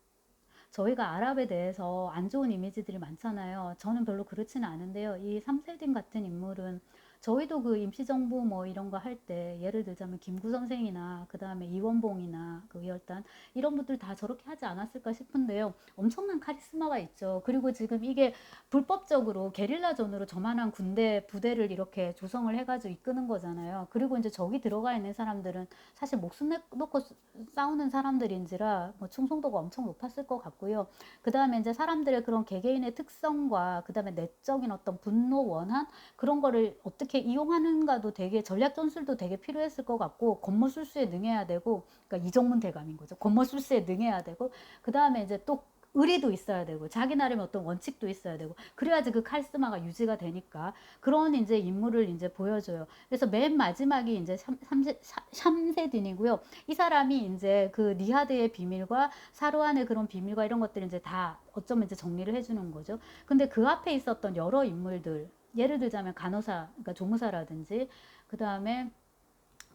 저희가 아랍에 대해서 안 좋은 이미지들이 많잖아요. 저는 별로 그렇지는 않은데요. 이 삼세딘 같은 인물은 저희도 그 임시정부 뭐 이런 거 할 때 예를 들자면 김구 선생이나 그 다음에 이원봉이나 그 위열단 이런 분들 다 저렇게 하지 않았을까 싶은데요. 엄청난 카리스마가 있죠. 그리고 지금 이게 불법적으로 게릴라전으로 저만한 군대 부대를 이렇게 조성을 해가지고 이끄는 거잖아요. 그리고 이제 저기 들어가 있는 사람들은 사실 목숨 놓고 싸우는 사람들인지라 뭐 충성도가 엄청 높았을 것 같고요. 그 다음에 이제 사람들의 그런 개개인의 특성과 그 다음에 내적인 어떤 분노, 원한 그런 거를 어떻게 어떻게 이용하는가도 되게 전략 전술도 되게 필요했을 것 같고, 겉멋술수에 능해야 되고, 그러니까 이정문 대감인 거죠. 겉멋술수에 능해야 되고, 그 다음에 이제 또 의리도 있어야 되고, 자기 나름의 어떤 원칙도 있어야 되고, 그래야지 그 카리스마가 유지가 되니까 그런 이제 인물을 이제 보여줘요. 그래서 맨 마지막이 이제 샴세딘이고요. 이 사람이 이제 그 니하드의 비밀과 사루안의 그런 비밀과 이런 것들을 이제 다 어쩌면 이제 정리를 해주는 거죠. 근데 그 앞에 있었던 여러 인물들, 예를 들자면 간호사, 그러니까 조무사라든지, 그 다음에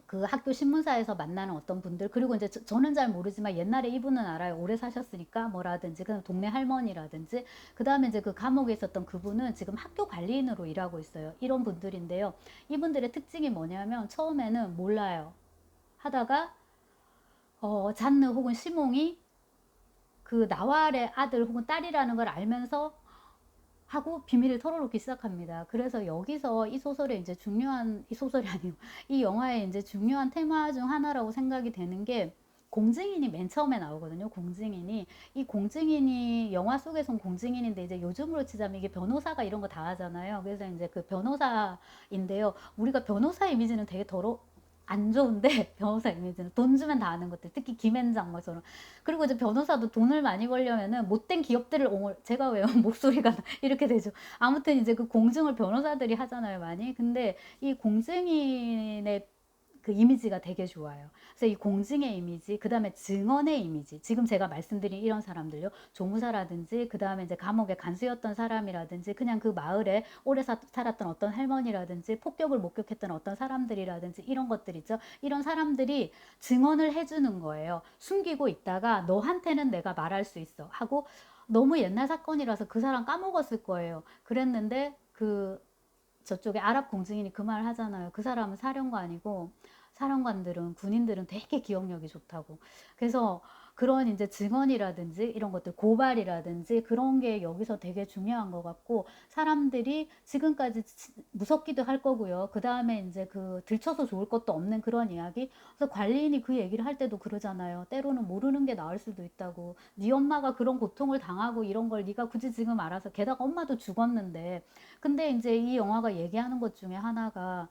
그 학교 신문사에서 만나는 어떤 분들, 그리고 이제 저는 잘 모르지만 옛날에 이분은 알아요. 오래 사셨으니까 뭐라든지, 그 동네 할머니라든지, 그 다음에 이제 그 감옥에 있었던 그분은 지금 학교 관리인으로 일하고 있어요. 이런 분들인데요. 이분들의 특징이 뭐냐면 처음에는 몰라요. 하다가 잔느 혹은 시몽이 그 나왈의 아들 혹은 딸이라는 걸 알면서 하고 비밀을 털어놓기 시작합니다. 그래서 여기서 이 소설의 이제 중요한, 이 소설이 아니고 이 영화의 이제 중요한 테마 중 하나라고 생각이 되는 게, 공증인이 맨 처음에 나오거든요. 공증인이, 이 공증인이 영화 속에선 공증인인데 이제 요즘으로 치자면 이게 변호사가 이런 거 다 하잖아요. 그래서 이제 그 변호사인데요. 우리가 변호사 이미지는 되게 안 좋은데, 변호사 이미지는 돈 주면 다 아는 것들, 특히 김앤장 뭐처럼. 그리고 이제 변호사도 돈을 많이 벌려면은 못된 기업들을 제가 왜 목소리가 이렇게 되죠. 아무튼 이제 그 공증을 변호사들이 하잖아요, 많이. 근데 이 공증인의 그 이미지가 되게 좋아요. 그래서 이 공증의 이미지, 그 다음에 증언의 이미지, 지금 제가 말씀드린 이런 사람들요, 조무사라든지, 그 다음에 이제 감옥에 간수였던 사람이라든지, 그냥 그 마을에 오래 살았던 어떤 할머니라든지, 폭격을 목격했던 어떤 사람들이라든지, 이런 것들 있죠. 이런 사람들이 증언을 해주는 거예요. 숨기고 있다가 너한테는 내가 말할 수 있어 하고, 너무 옛날 사건이라서 그 사람 까먹었을 거예요. 그랬는데 저쪽에 아랍 공증인이 그 말 하잖아요. 그 사람은 사령관이고, 사령관들은, 군인들은 되게 기억력이 좋다고. 그래서 그런 이제 증언이라든지 이런 것들, 고발이라든지 그런 게 여기서 되게 중요한 것 같고, 사람들이 지금까지 무섭기도 할 거고요. 그 다음에 이제 그 들춰서 좋을 것도 없는 그런 이야기. 그래서 관리인이 그 얘기를 할 때도 그러잖아요. 때로는 모르는 게 나을 수도 있다고. 네 엄마가 그런 고통을 당하고 이런 걸 네가 굳이 지금 알아서, 게다가 엄마도 죽었는데. 근데 이제 이 영화가 얘기하는 것 중에 하나가,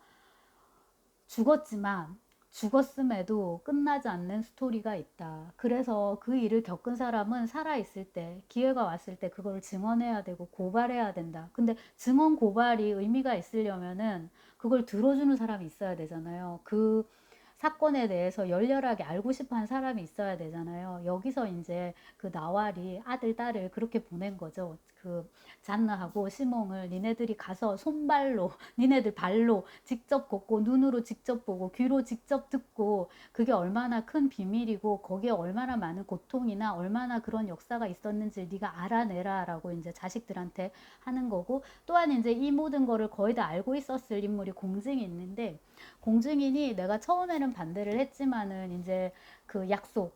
죽었지만 죽었음에도 끝나지 않는 스토리가 있다. 그래서 그 일을 겪은 사람은 살아있을 때, 기회가 왔을 때 그걸 증언해야 되고 고발해야 된다. 근데 증언 고발이 의미가 있으려면은 그걸 들어주는 사람이 있어야 되잖아요. 그 사건에 대해서 열렬하게 알고 싶어 한 사람이 있어야 되잖아요. 여기서 이제 그 나왈이 아들, 딸을 그렇게 보낸 거죠. 그 잔나하고 시몽을, 니네들이 가서 손발로, 니네들 발로 직접 걷고, 눈으로 직접 보고, 귀로 직접 듣고, 그게 얼마나 큰 비밀이고, 거기에 얼마나 많은 고통이나 얼마나 그런 역사가 있었는지 네가 알아내라 라고 이제 자식들한테 하는 거고, 또한 이제 이 모든 거를 거의 다 알고 있었을 인물이 공증이 있는데, 공증인이 내가 처음에는 반대를 했지만은 이제 그 약속.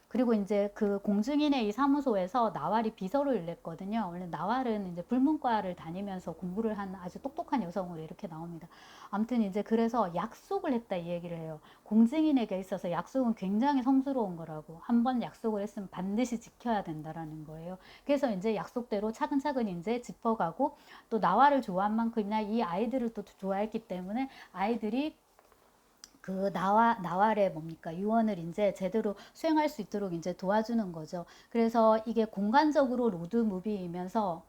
그리고 이제 그 공증인의 이 사무소에서 나왈이 비서를 일했거든요. 원래 나왈은 이제 불문과를 다니면서 공부를 한 아주 똑똑한 여성으로 이렇게 나옵니다. 아무튼 이제 그래서 약속을 했다 이 얘기를 해요. 공증인에게 있어서 약속은 굉장히 성스러운 거라고. 한번 약속을 했으면 반드시 지켜야 된다라는 거예요. 그래서 이제 약속대로 차근차근 이제 짚어가고, 또 나왈을 좋아한 만큼이나 이 아이들을 또 좋아했기 때문에 아이들이 그 나왈의 뭡니까 유언을 이제 제대로 수행할 수 있도록 이제 도와주는 거죠. 그래서 이게 공간적으로 로드 무비이면서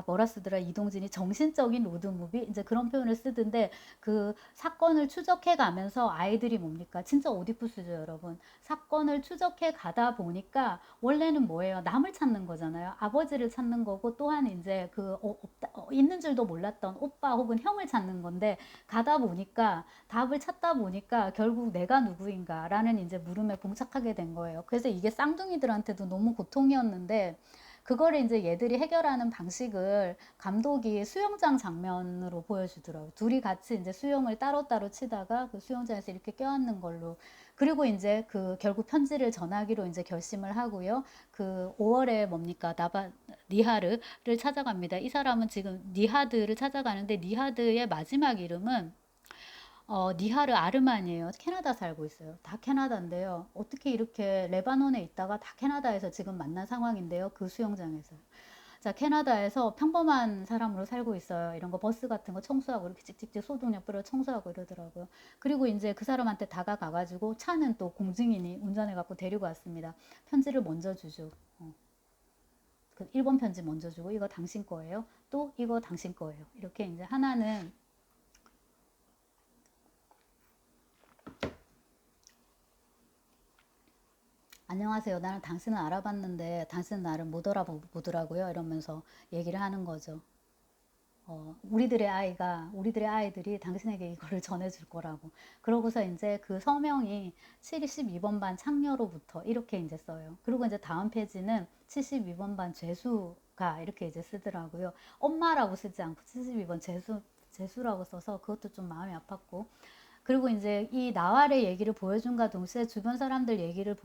뭐라 쓰더라 이동진이, 정신적인 로드 무비 이제 그런 표현을 쓰던데, 그 사건을 추적해 가면서 아이들이 뭡니까 진짜 오디푸스죠 여러분. 사건을 추적해 가다 보니까 원래는 뭐예요, 남을 찾는 거잖아요. 아버지를 찾는 거고, 또한 이제 있는 줄도 몰랐던 오빠 혹은 형을 찾는 건데, 가다 보니까 답을 찾다 보니까 결국 내가 누구인가 라는 이제 물음에 봉착하게 된 거예요. 그래서 이게 쌍둥이들한테도 너무 고통이었는데, 그거를 이제 얘들이 해결하는 방식을 감독이 수영장 장면으로 보여주더라고요. 둘이 같이 이제 수영을 따로따로 치다가 그 수영장에서 이렇게 껴안는 걸로. 그리고 이제 그 결국 편지를 전하기로 이제 결심을 하고요. 그 5월에 뭡니까 니하르를 찾아갑니다. 이 사람은 지금 니하드를 찾아가는데, 니하드의 마지막 이름은 니하르 아르만이에요. 캐나다 살고 있어요. 다 캐나다인데요. 어떻게 이렇게 레바논에 있다가 다 캐나다에서 지금 만난 상황인데요. 그 수영장에서. 자, 캐나다에서 평범한 사람으로 살고 있어요. 이런 거 버스 같은 거 청소하고 이렇게 찍찍찍 소독약 뿌려 청소하고 이러더라고요. 그리고 이제 그 사람한테 다가가가지고 차는 또 공증인이 운전해갖고 데리고 왔습니다. 편지를 먼저 주죠. 그 1번 편지 먼저 주고 이거 당신 거예요. 또 이거 당신 거예요. 이렇게 이제 하나는 안녕하세요. 나는 당신을 알아봤는데 당신은 나를 못 알아보더라고요. 이러면서 얘기를 하는 거죠. 우리들의 아이들이 당신에게 이거를 전해줄 거라고. 그러고서 이제 그 서명이 72번 반 창녀로부터 이렇게 이제 써요. 그리고 이제 다음 페이지는 72번 반 죄수가 이렇게 이제 쓰더라고요. 엄마라고 쓰지 않고 72번 죄수라고 써서 그것도 좀 마음이 아팠고. 그리고 이제 이 나활의 얘기를 보여준과 동시에 주변 사람들 얘기를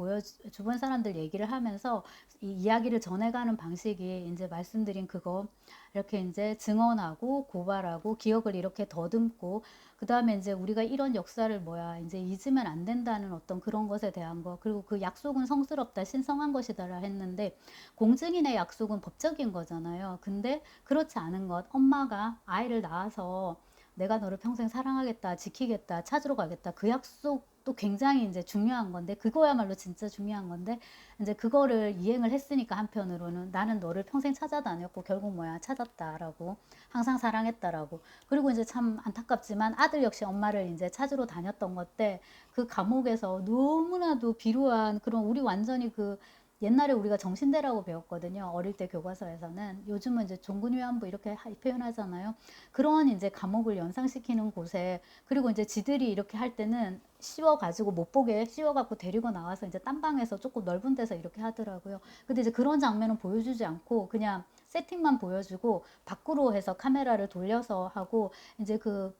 하면서 이 이야기를 전해가는 방식이 이제 말씀드린 그거 이렇게 이제 증언하고 고발하고 기억을 이렇게 더듬고 그 다음에 이제 우리가 이런 역사를 이제 잊으면 안 된다는 어떤 그런 것에 대한 거 그리고 그 약속은 성스럽다 신성한 것이다라 했는데 공증인의 약속은 법적인 거잖아요. 근데 그렇지 않은 것 엄마가 아이를 낳아서 내가 너를 평생 사랑하겠다, 지키겠다, 찾으러 가겠다. 그 약속도 굉장히 이제 중요한 건데, 그거야말로 진짜 중요한 건데, 이제 그거를 이행을 했으니까 한편으로는 나는 너를 평생 찾아다녔고, 결국 찾았다라고. 항상 사랑했다라고. 그리고 이제 참 안타깝지만 아들 역시 엄마를 이제 찾으러 다녔던 것때 그 감옥에서 너무나도 비루한 그런 우리 완전히 그 옛날에 우리가 정신대라고 배웠거든요. 어릴 때 교과서에서는. 요즘은 이제 종군위안부 이렇게 표현하잖아요. 그런 이제 감옥을 연상시키는 곳에 그리고 이제 지들이 이렇게 할 때는 씌워가지고 못 보게 씌워갖고 데리고 나와서 이제 딴 방에서 조금 넓은 데서 이렇게 하더라고요. 근데 이제 그런 장면은 보여주지 않고 그냥 세팅만 보여주고 밖으로 해서 카메라를 돌려서 하고 이제 그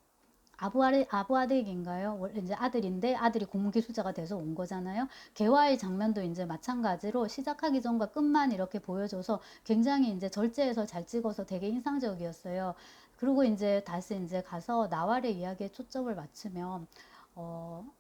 아부아덱인가요? 이제 아들인데 아들이 공무기수자가 돼서 온 거잖아요. 개화의 장면도 이제 마찬가지로 시작하기 전과 끝만 이렇게 보여줘서 굉장히 이제 절제해서 잘 찍어서 되게 인상적이었어요. 그리고 이제 다시 이제 가서 나왈의 이야기에 초점을 맞추면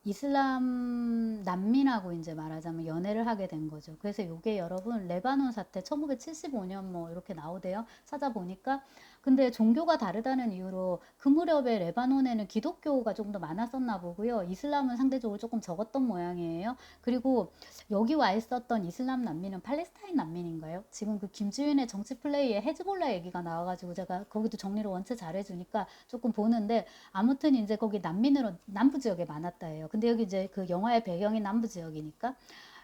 이슬람 난민하고 이제 말하자면 연애를 하게 된 거죠. 그래서 요게 여러분 레바논 사태 1975년 뭐 이렇게 나오대요. 찾아보니까 근데 종교가 다르다는 이유로 그 무렵에 레바논에는 기독교가 조금 더 많았었나 보고요. 이슬람은 상대적으로 조금 적었던 모양이에요. 그리고 여기 와 있었던 이슬람 난민은 팔레스타인 난민인가요? 지금 그 김지윤의 정치 플레이에 헤즈볼라 얘기가 나와가지고 제가 거기도 정리를 원체 잘해주니까 조금 보는데 아무튼 이제 거기 난민으로 남부 지역에 많았다예요. 근데 여기 이제 그 영화의 배경이 남부 지역이니까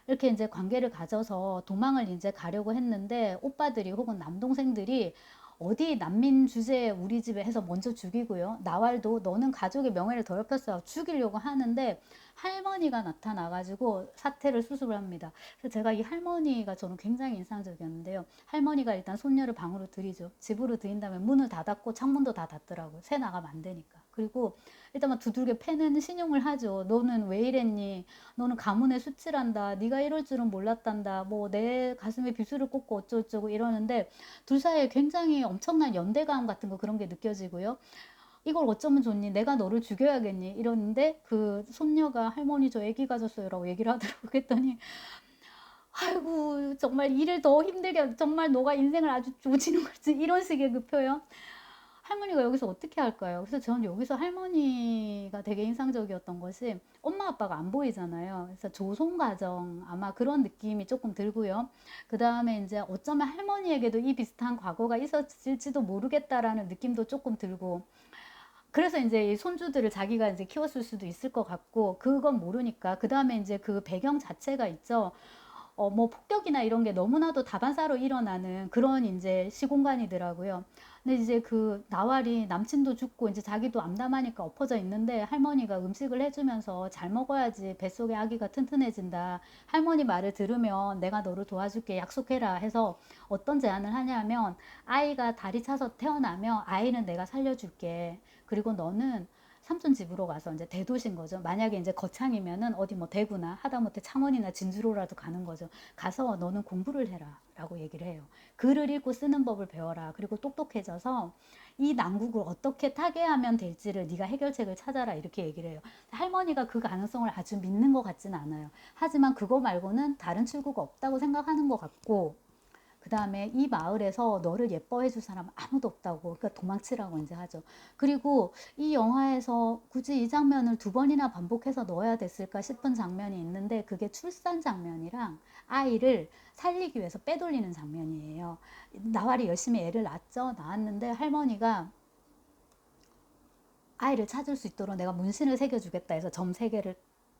이렇게 이제 관계를 가져서 도망을 이제 가려고 했는데 오빠들이 혹은 남동생들이 어디 난민 주제에 우리 집에 해서 먼저 죽이고요. 나왈도 너는 가족의 명예를 더럽혔어 죽이려고 하는데 할머니가 나타나가지고 사태를 수습을 합니다. 그래서 제가 이 할머니가 저는 굉장히 인상적이었는데요. 할머니가 일단 손녀를 방으로 들이죠. 집으로 들인 다음에 문을 닫았고 창문도 다 닫더라고요. 새 나가면 안 되니까. 그리고 일단 막 두들겨 패는 신용을 하죠. 너는 왜 이랬니? 너는 가문에 수치란다. 네가 이럴 줄은 몰랐단다. 뭐 내 가슴에 비수를 꽂고 어쩌고저쩌고 이러는데 둘 사이에 굉장히 엄청난 연대감 같은 거 그런 게 느껴지고요. 이걸 어쩌면 좋니? 내가 너를 죽여야겠니? 이러는데 그 손녀가 할머니 저 애기 가졌어요 라고 얘기를 하더라고. 그랬더니 아이고 정말 일을 더 힘들게 정말 너가 인생을 아주 조지는 거지 이런 식의 그 표현. 할머니가 여기서 어떻게 할까요? 그래서 저는 여기서 할머니가 되게 인상적이었던 것이 엄마 아빠가 안 보이잖아요. 그래서 조손 가정 아마 그런 느낌이 조금 들고요. 그 다음에 이제 어쩌면 할머니에게도 이 비슷한 과거가 있었을지도 모르겠다라는 느낌도 조금 들고 그래서 이제 이 손주들을 자기가 이제 키웠을 수도 있을 것 같고 그건 모르니까 그 다음에 이제 그 배경 자체가 있죠. 뭐 폭격이나 이런 게 너무나도 다반사로 일어나는 그런 이제 시공간이더라고요. 근데 이제 그 나왈이 남친도 죽고 이제 자기도 암담하니까 엎어져 있는데 할머니가 음식을 해주면서 잘 먹어야지 뱃속에 아기가 튼튼해진다. 할머니 말을 들으면 내가 너를 도와줄게 약속해라 해서 어떤 제안을 하냐면 아이가 다리 차서 태어나면 아이는 내가 살려줄게. 그리고 너는 삼촌 집으로 가서 이제 대도시인 거죠. 만약에 이제 거창이면은 어디 뭐 대구나 하다못해 창원이나 진주로라도 가는 거죠. 가서 너는 공부를 해라 라고 얘기를 해요. 글을 읽고 쓰는 법을 배워라. 그리고 똑똑해져서 이 난국을 어떻게 타개하면 될지를 네가 해결책을 찾아라 이렇게 얘기를 해요. 할머니가 그 가능성을 아주 믿는 것 같지는 않아요. 하지만 그거 말고는 다른 출구가 없다고 생각하는 것 같고 그 다음에 이 마을에서 너를 예뻐해 줄 사람 아무도 없다고. 그러니까 도망치라고 이제 하죠. 그리고 이 영화에서 굳이 이 장면을 두 번이나 반복해서 넣어야 됐을까 싶은 장면이 있는데, 그게 출산 장면이랑 아이를 살리기 위해서 빼돌리는 장면이에요. 나발이 열심히 애를 낳았는데 할머니가 아이를 찾을 수 있도록 내가 문신을 새겨주겠다 해서 점 3개를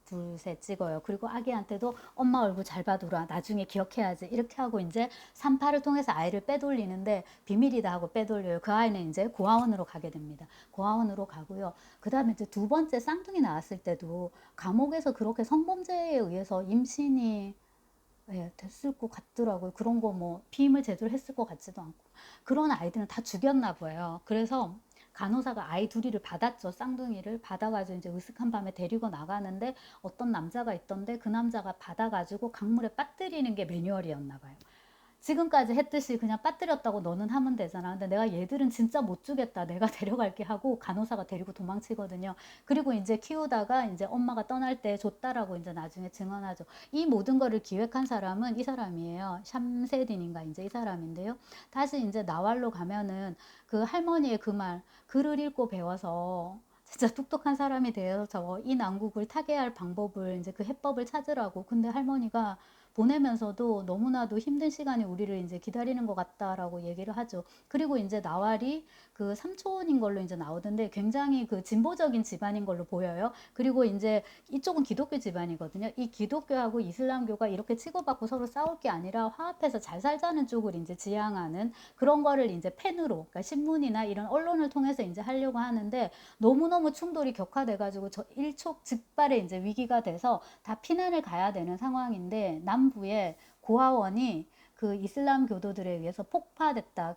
둘셋 찍어요. 그리고 아기한테도 엄마 얼굴 잘 봐두라, 나중에 기억해야지, 이렇게 하고 이제 산파를 통해서 아이를 빼돌리는데, 비밀이다 하고 빼돌려요. 그 아이는 이제 고아원으로 가게 됩니다. 고아원으로 가고요. 그 다음에 이제 두 번째 쌍둥이 나왔을 때도 감옥에서 그렇게 성범죄에 의해서 임신이, 예, 됐을 것 같더라고요. 그런 거 뭐 피임을 제대로 했을 것 같지도 않고. 그런 아이들은 다 죽였나 봐요. 그래서 간호사가 아이 둘이를 받았죠. 쌍둥이를 받아가지고 이제 으슥한 밤에 데리고 나가는데, 어떤 남자가 있던데 그 남자가 받아가지고 강물에 빠뜨리는 게 매뉴얼이었나 봐요. 지금까지 했듯이 그냥 빠뜨렸다고 너는 하면 되잖아. 근데 내가 얘들은 진짜 못 주겠다, 내가 데려갈게 하고 간호사가 데리고 도망치거든요. 그리고 이제 키우다가 이제 엄마가 떠날 때 줬다라고 이제 나중에 증언하죠. 이 모든 거를 기획한 사람은 이 사람이에요. 샴세딘인가 이제 이 사람인데요. 다시 이제 나왈로 가면은 그 할머니의 그 말, 글을 읽고 배워서 진짜 똑똑한 사람이 되어서 이 난국을 타개할 방법을, 이제 그 해법을 찾으라고. 근데 할머니가 보내면서도 너무나도 힘든 시간이 우리를 이제 기다리는 것 같다라고 얘기를 하죠. 그리고 이제 나왈이 그 삼촌인 걸로 이제 나오던데, 굉장히 그 진보적인 집안인 걸로 보여요. 그리고 이제 이쪽은 기독교 집안이거든요. 이 기독교하고 이슬람교가 이렇게 치고받고 서로 싸울 게 아니라 화합해서 잘 살자는 쪽을 이제 지향하는 그런 거를 이제 펜으로, 그러니까 신문이나 이런 언론을 통해서 이제 하려고 하는데, 너무너무 충돌이 격화돼가지고 저 일촉즉발의 이제 위기가 돼서 다 피난을 가야 되는 상황인데, 남부에 고아원이 그 이슬람 교도들에 의해서 폭파됐다,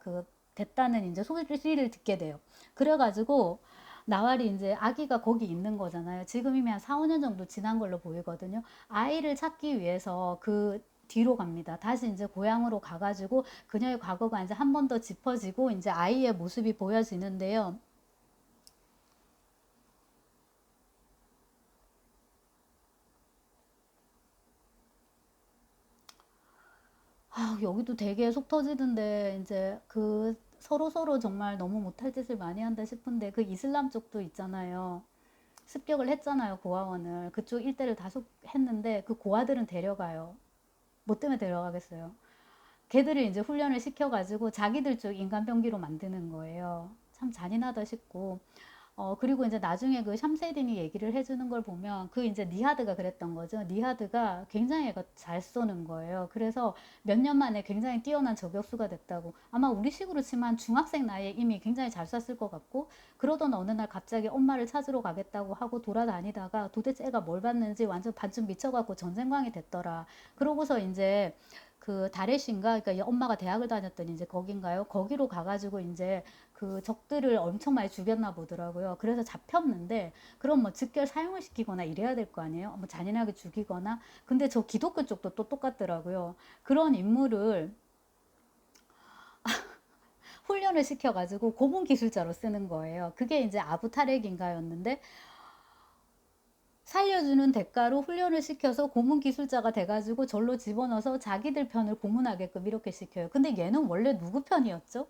됐다는 이제 소리를 듣게 돼요. 그래가지고 나왈이 이제 아기가 거기 있는 거잖아요. 지금이면 한 4, 5년 정도 지난 걸로 보이거든요. 아이를 찾기 위해서 그 뒤로 갑니다. 다시 이제 고향으로 가가지고 그녀의 과거가 이제 한 번 더 짚어지고 이제 아이의 모습이 보여지는데요. 아, 여기도 되게 속 터지던데, 이제 그 서로 정말 너무 못할 짓을 많이 한다 싶은데, 그 이슬람 쪽도 있잖아요. 습격을 했잖아요, 고아원을. 그쪽 일대를 다 했는데 그 고아들은 데려가요. 뭐 때문에 데려가겠어요? 걔들을 이제 훈련을 시켜가지고 자기들 쪽 인간병기로 만드는 거예요. 참 잔인하다 싶고. 그리고 이제 나중에 그 샴세딘이 얘기를 해주는 걸 보면, 그 이제 니하드가 그랬던 거죠. 니하드가 굉장히 애가 잘 쏘는 거예요. 그래서 몇 년 만에 굉장히 뛰어난 저격수가 됐다고. 아마 우리식으로 치면 중학생 나이에 이미 굉장히 잘 쐈을 것 같고, 그러던 어느 날 갑자기 엄마를 찾으러 가겠다고 하고 돌아다니다가 도대체 애가 뭘 봤는지 완전 반쯤 미쳐갖고 전쟁광이 됐더라. 그러고서 이제 그 다레신가, 그러니까 엄마가 대학을 다녔던 이제 거긴가요? 거기로 가가지고 이제 그 적들을 엄청 많이 죽였나 보더라고요. 그래서 잡혔는데, 그럼 뭐 즉결 사형을 시키거나 이래야 될 거 아니에요? 뭐 잔인하게 죽이거나. 근데 저 기독교 쪽도 또 똑같더라고요. 그런 인물을 훈련을 시켜가지고 고문 기술자로 쓰는 거예요. 그게 이제 아부 타렉인가였는데, 살려주는 대가로 훈련을 시켜서 고문 기술자가 돼가지고 절로 집어넣어서 자기들 편을 고문하게끔 이렇게 시켜요. 근데 얘는 원래 누구 편이었죠?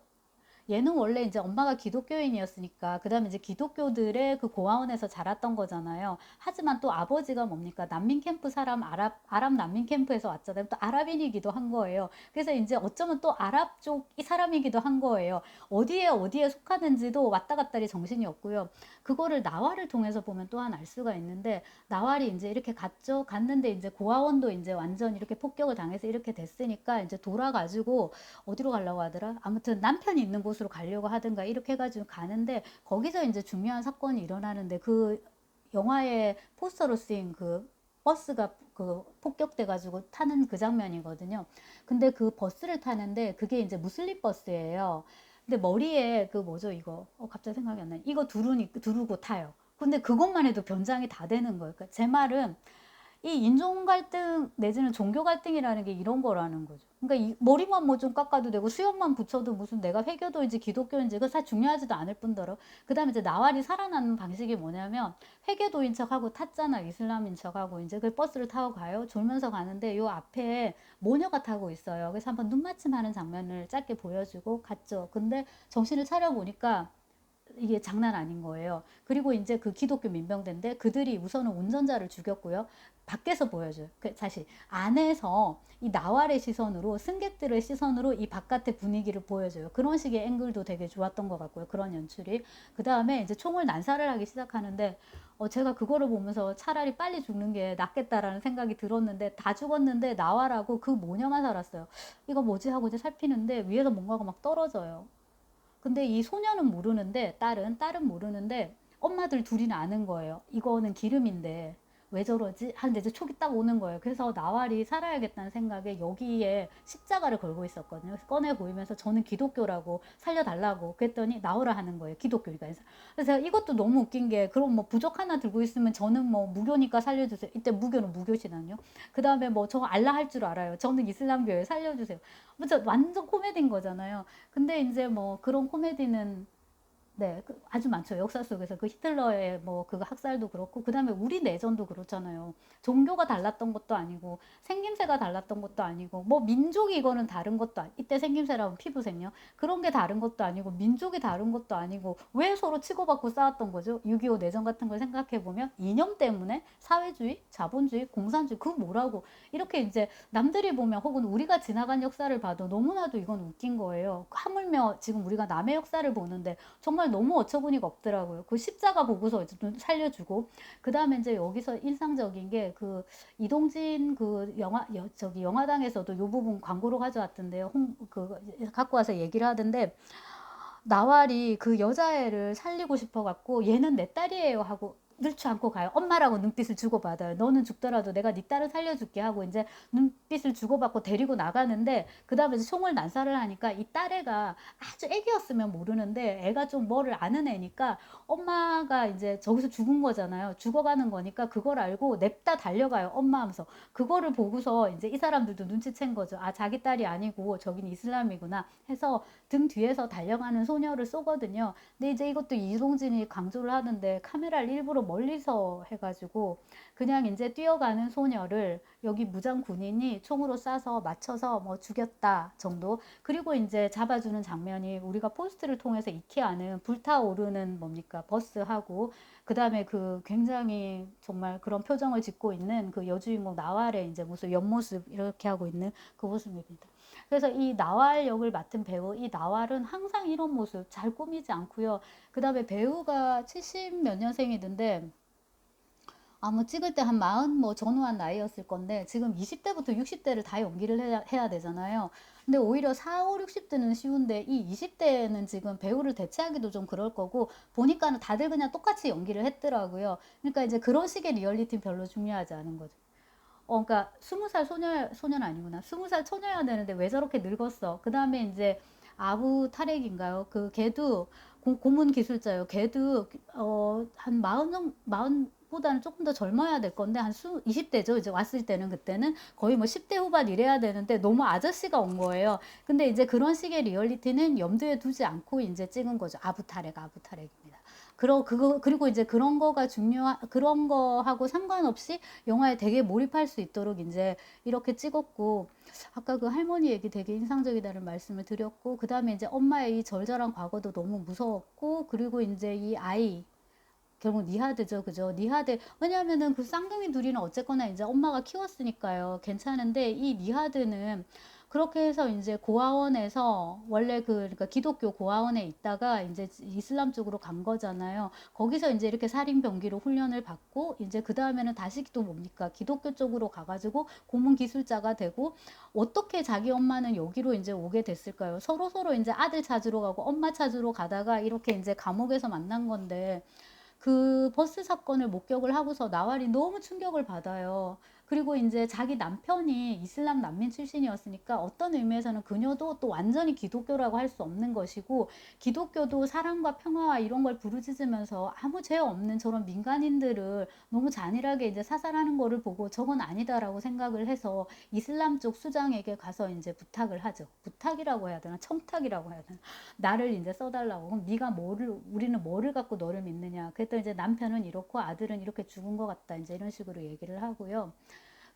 얘는 원래 이제 엄마가 기독교인이었으니까, 그 다음에 이제 기독교들의 그 고아원에서 자랐던 거잖아요. 하지만 또 아버지가 뭡니까? 난민 캠프 사람, 아랍 난민 캠프에서 왔잖아요. 또 아랍인이기도 한 거예요. 그래서 이제 어쩌면 또 아랍 쪽 이 사람이기도 한 거예요. 어디에 속하는지도 왔다 갔다리 정신이 없고요. 그거를 나활을 통해서 보면 또한 알 수가 있는데, 나활이 이제 이렇게 갔죠. 갔는데 이제 고아원도 이제 완전 이렇게 폭격을 당해서 이렇게 됐으니까 이제 돌아가지고 어디로 가려고 하더라? 아무튼 남편이 있는 곳으로 가려고 하든가 이렇게 해가지고 가는데, 거기서 이제 중요한 사건이 일어나는데, 그 영화의 포스터로 쓰인 그 버스가 그 폭격돼가지고 타는 그 장면이거든요. 근데 그 버스를 타는데 그게 이제 무슬림 버스예요. 근데 머리에 그 뭐죠 이거? 갑자기 생각이 안 나요. 이거 두르고 타요. 근데 그것만 해도 변장이 다 되는 거예요. 그러니까 제 말은 이 인종 갈등 내지는 종교 갈등이라는 게 이런 거라는 거죠. 그러니까 이 머리만 뭐 좀 깎아도 되고 수염만 붙여도 무슨 내가 회교도인지 기독교인지 그 사실 중요하지도 않을 뿐더러 그다음에 이제 나활이 살아나는 방식이 뭐냐면 회교도인 척하고 탔잖아. 이슬람인 척하고 이제 그 버스를 타고 가요. 졸면서 가는데 요 앞에 모녀가 타고 있어요. 그래서 한번 눈맞춤하는 장면을 짧게 보여주고 갔죠. 근데 정신을 차려 보니까 이게 장난 아닌 거예요. 그리고 이제 그 기독교 민병대인데 그들이 우선은 운전자를 죽였고요. 밖에서 보여줘요. 사실 안에서 이 나활의 시선으로 승객들의 시선으로 이 바깥의 분위기를 보여줘요. 그런 식의 앵글도 되게 좋았던 것 같고요. 그런 연출이. 그 다음에 이제 총을 난사를 하기 시작하는데 제가 그거를 보면서 차라리 빨리 죽는 게 낫겠다라는 생각이 들었는데 다 죽었는데 나활하고 그 모녀만 살았어요. 이거 뭐지 하고 이제 살피는데 위에서 뭔가가 막 떨어져요. 근데 이 소녀는 모르는데 딸은 모르는데 엄마들 둘이는 아는 거예요. 이거는 기름인데 왜 저러지? 하는데 이제 촉이 딱 오는 거예요. 그래서 나활이 살아야겠다는 생각에 여기에 십자가를 걸고 있었거든요. 그래서 꺼내 보이면서 저는 기독교라고 살려달라고 그랬더니 나오라 하는 거예요. 기독교니까. 그래서 제가 이것도 너무 웃긴 게 그럼 뭐 부적 하나 들고 있으면 저는 뭐 무교니까 살려주세요. 이때 무교는 무교시나요? 그 다음에 뭐 저 알라 할 줄 알아요. 저는 이슬람교에 살려주세요. 완전 코미디인 거잖아요. 근데 이제 뭐 그런 코미디는 네, 아주 많죠. 역사 속에서 그 히틀러의 뭐 그 학살도 그렇고, 그 다음에 우리 내전도 그렇잖아요. 종교가 달랐던 것도 아니고, 생김새가 달랐던 것도 아니고, 뭐 민족이 이거는 다른 것도 이때 생김새라면 피부색요. 그런 게 다른 것도 아니고, 민족이 다른 것도 아니고, 왜 서로 치고받고 싸웠던 거죠? 6.25 내전 같은 걸 생각해 보면 이념 때문에 사회주의, 자본주의, 공산주의, 그 뭐라고 이렇게 이제 남들이 보면 혹은 우리가 지나간 역사를 봐도 너무나도 이건 웃긴 거예요. 하물며 지금 우리가 남의 역사를 보는데 정말 너무 어처구니가 없더라고요. 그 십자가 보고서 이제 살려주고 그 다음에 이제 여기서 인상적인 게 그 이동진 그 저기 영화당에서도 이 부분 광고로 가져왔던데요. 갖고 와서 얘기를 하던데 나활이 그 여자애를 살리고 싶어 갖고 얘는 내 딸이에요 하고 넣지 않고 가요. 엄마라고 눈빛을 주고받아요. 너는 죽더라도 내가 네 딸을 살려줄게 하고 이제 눈빛을 주고받고 데리고 나가는데 그 다음에 총을 난사를 하니까 이 딸애가 아주 애기였으면 모르는데 애가 좀 뭐를 아는 애니까 엄마가 이제 저기서 죽은 거잖아요. 죽어가는 거니까 그걸 알고 냅다 달려가요. 엄마 하면서. 그거를 보고서 이제 이 사람들도 눈치챈 거죠. 아, 자기 딸이 아니고 저긴 이슬람이구나 해서 등 뒤에서 달려가는 소녀를 쏘거든요. 근데 이제 이것도 이동진이 강조를 하는데 카메라를 일부러 멀리서 해가지고 그냥 이제 뛰어가는 소녀를 여기 무장 군인이 총으로 쏴서 맞춰서 뭐 죽였다 정도. 그리고 이제 잡아주는 장면이 우리가 포스트를 통해서 익히 아는 불타오르는 뭡니까 버스하고 그 다음에 그 굉장히 정말 그런 표정을 짓고 있는 그 여주인공 나활의 이제 모습 옆모습 이렇게 하고 있는 그 모습입니다. 그래서 이 나활 역을 맡은 배우 이 나활은 항상 이런 모습 잘 꾸미지 않고요. 그 다음에 배우가 70 몇 년생이던데 뭐 찍을 때 한 40 뭐 전후한 나이였을 건데 지금 20대부터 60대를 다 연기를 해야 되잖아요. 근데 오히려 4, 5, 60대는 쉬운데 이 20대는 지금 배우를 대체하기도 좀 그럴 거고 보니까는 다들 그냥 똑같이 연기를 했더라고요. 그러니까 이제 그런 식의 리얼리티는 별로 중요하지 않은 거죠. 그러니까 20살 소녀는 아니구나. 20살 처녀여야 되는데 왜 저렇게 늙었어? 그 다음에 이제 아부 타렉인가요? 그 걔도 고문 기술자요. 걔도 한 40보다는 조금 더 젊어야 될 건데 한 20대죠. 이제 왔을 때는 그때는 거의 뭐 10대 후반 이래야 되는데 너무 아저씨가 온 거예요. 근데 이제 그런 식의 리얼리티는 염두에 두지 않고 이제 찍은 거죠. 아부타렉입니다. 그리고 이제 그런 거하고 상관없이 영화에 되게 몰입할 수 있도록 이제 이렇게 찍었고, 아까 그 할머니 얘기 되게 인상적이다는 말씀을 드렸고, 그 다음에 이제 엄마의 이 절절한 과거도 너무 무서웠고, 그리고 이제 이 아이, 결국 니하드죠, 그죠? 니하드. 왜냐하면은 그 쌍둥이 둘이는 어쨌거나 이제 엄마가 키웠으니까요. 괜찮은데 이 니하드는 그렇게 해서 이제 고아원에서 원래 그러니까 기독교 고아원에 있다가 이제 이슬람 쪽으로 간 거잖아요. 거기서 이제 이렇게 살인 병기로 훈련을 받고 이제 그 다음에는 다시 또 뭡니까? 기독교 쪽으로 가가지고 고문 기술자가 되고 어떻게 자기 엄마는 여기로 이제 오게 됐을까요? 서로 이제 아들 찾으러 가고 엄마 찾으러 가다가 이렇게 이제 감옥에서 만난 건데 그 버스 사건을 목격을 하고서 나활이 너무 충격을 받아요. 그리고 이제 자기 남편이 이슬람 난민 출신이었으니까 어떤 의미에서는 그녀도 또 완전히 기독교라고 할 수 없는 것이고, 기독교도 사랑과 평화와 이런 걸 부르짖으면서 아무 죄 없는 저런 민간인들을 너무 잔인하게 이제 사살하는 거를 보고 저건 아니다라고 생각을 해서 이슬람 쪽 수장에게 가서 이제 부탁을 하죠. 부탁이라고 해야 되나? 청탁이라고 해야 되나? 나를 이제 써달라고. 그럼 네가 뭐를, 우리는 뭐를 갖고 너를 믿느냐? 그랬더니 이제 남편은 이렇고 아들은 이렇게 죽은 것 같다. 이제 이런 식으로 얘기를 하고요.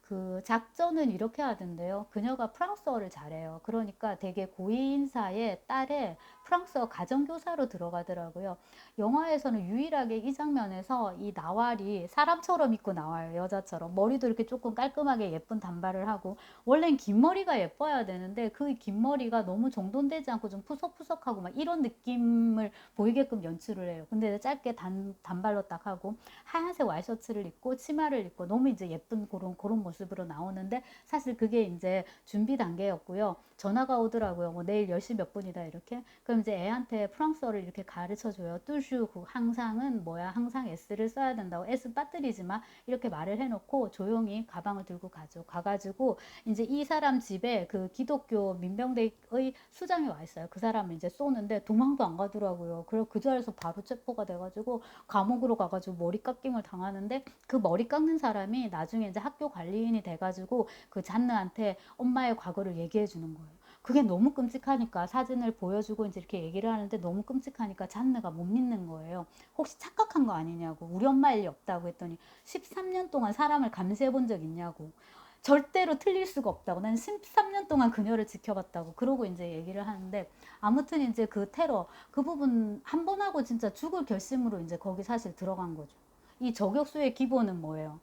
그 작전은 이렇게 하던데요. 그녀가 프랑스어를 잘해요. 그러니까 되게 고위인사의 딸의 프랑스어 가정교사로 들어가더라고요. 영화에서는 유일하게 이 장면에서 이 나왈이 사람처럼 입고 나와요. 여자처럼. 머리도 이렇게 조금 깔끔하게 예쁜 단발을 하고, 원래는 긴 머리가 예뻐야 되는데 그 긴 머리가 너무 정돈되지 않고 좀 푸석푸석하고 막 이런 느낌을 보이게끔 연출을 해요. 근데 짧게 단발로 딱 하고 하얀색 와이셔츠를 입고 치마를 입고 너무 이제 예쁜 그런 모습으로 나오는데, 사실 그게 이제 준비 단계였고요. 전화가 오더라고요. 뭐 내일 10시 몇 분이다 이렇게. 그럼 이제 애한테 프랑스어를 이렇게 가르쳐 줘요. 뚜슈 항상은 뭐야? 항상 S를 써야 된다고. S 빠뜨리지 마. 이렇게 말을 해놓고 조용히 가방을 들고 가죠. 가가지고 이제 이 사람 집에 그 기독교 민병대의 수장이 와 있어요. 그 사람을 이제 쏘는데 도망도 안 가더라고요. 그리고 그 자리에서 바로 체포가 돼가지고 감옥으로 가가지고 머리 깎임을 당하는데, 그 머리 깎는 사람이 나중에 이제 학교 관리인이 돼가지고 그 잔느한테 엄마의 과거를 얘기해 주는 거예요. 그게 너무 끔찍하니까 사진을 보여주고 이제 이렇게 얘기를 하는데, 너무 끔찍하니까 잔느가 못 믿는 거예요. 혹시 착각한 거 아니냐고. 우리 엄마 일이 없다고 했더니 13년 동안 사람을 감시해 본 적 있냐고. 절대로 틀릴 수가 없다고. 난 13년 동안 그녀를 지켜봤다고. 그러고 이제 얘기를 하는데, 아무튼 이제 그 테러, 그 부분 한 번 하고 진짜 죽을 결심으로 이제 거기 사실 들어간 거죠. 이 저격수의 기본은 뭐예요?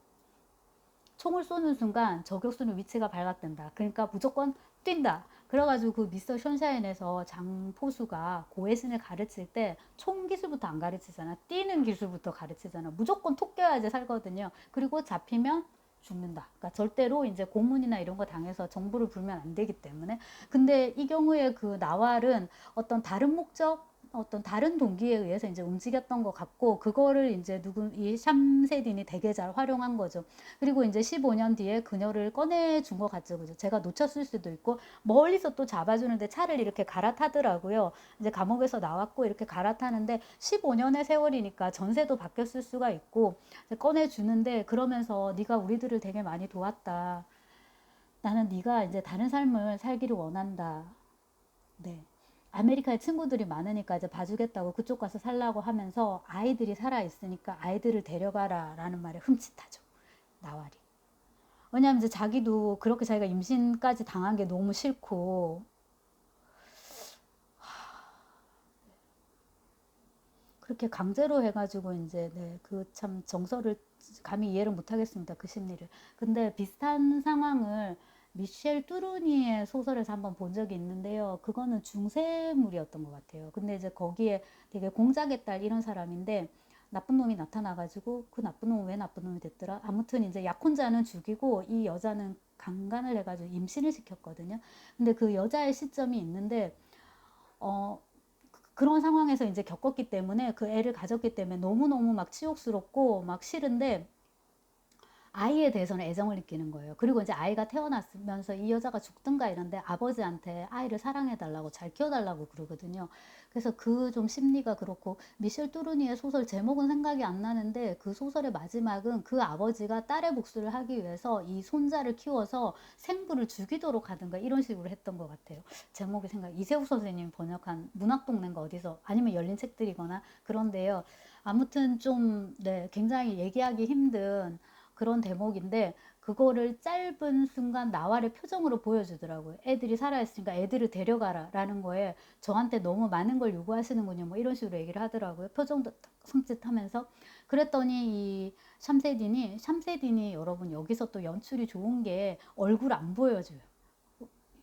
총을 쏘는 순간 저격수는 위치가 발각된다. 그러니까 무조건 뛴다. 그래가지고 그 미스터 션샤인에서 장포수가 고해신을 가르칠 때 총 기술부터 안 가르치잖아. 뛰는 기술부터 가르치잖아. 무조건 톡 깨야지 살거든요. 그리고 잡히면 죽는다. 그러니까 절대로 이제 고문이나 이런 거 당해서 정부를 불면 안 되기 때문에. 근데 이 경우에 그 나왈은 어떤 다른 목적, 어떤 다른 동기에 의해서 이제 움직였던 것 같고, 그거를 이제 이 샴세딘이 되게 잘 활용한 거죠. 그리고 이제 15년 뒤에 그녀를 꺼내준 것 같죠. 그죠? 제가 놓쳤을 수도 있고, 멀리서 또 잡아주는데 차를 이렇게 갈아타더라고요. 이제 감옥에서 나왔고 이렇게 갈아타는데 15년의 세월이니까 전세도 바뀌었을 수가 있고, 꺼내주는데 그러면서 네가 우리들을 되게 많이 도왔다. 나는 네가 이제 다른 삶을 살기를 원한다. 네. 아메리카에 친구들이 많으니까 이제 봐주겠다고 그쪽 가서 살라고 하면서, 아이들이 살아 있으니까 아이들을 데려가라 라는 말에 흠칫하죠. 나왈이. 왜냐면 이제 자기도 그렇게 자기가 임신까지 당한 게 너무 싫고, 그렇게 강제로 해가지고 이제, 네, 그 참 정서를 감히 이해를 못 하겠습니다. 그 심리를. 근데 비슷한 상황을 미셸 뚜루니의 소설에서 한번 본 적이 있는데요. 그거는 중세물이었던 것 같아요. 근데 이제 거기에 되게 공작의 딸 이런 사람인데, 나쁜 놈이 나타나가지고, 그 나쁜 놈은 왜 나쁜 놈이 됐더라? 아무튼 이제 약혼자는 죽이고 이 여자는 강간을 해가지고 임신을 시켰거든요. 근데 그 여자의 시점이 있는데, 어, 그런 상황에서 이제 겪었기 때문에, 그 애를 가졌기 때문에 너무너무 막 치욕스럽고 막 싫은데, 아이에 대해서는 애정을 느끼는 거예요. 그리고 이제 아이가 태어났으면서 이 여자가 죽든가 이런데 아버지한테 아이를 사랑해달라고, 잘 키워달라고 그러거든요. 그래서 그 좀 심리가 그렇고, 미셸 뚜루니의 소설 제목은 생각이 안 나는데, 그 소설의 마지막은 그 아버지가 딸의 복수를 하기 위해서 이 손자를 키워서 생부를 죽이도록 하든가 이런 식으로 했던 것 같아요. 제목이 이세욱 선생님이 번역한 문학동네인가 어디서, 아니면 열린 책들이거나 그런데요. 아무튼 좀, 네, 굉장히 얘기하기 힘든 그런 대목인데, 그거를 짧은 순간 나활의 표정으로 보여주더라고요. 애들이 살아있으니까 애들을 데려가라 라는 거에 저한테 너무 많은 걸 요구하시는군요. 뭐 이런 식으로 얘기를 하더라고요. 표정도 손짓하면서. 그랬더니 이 샴세딘이 여러분 여기서 또 연출이 좋은 게 얼굴 안 보여줘요.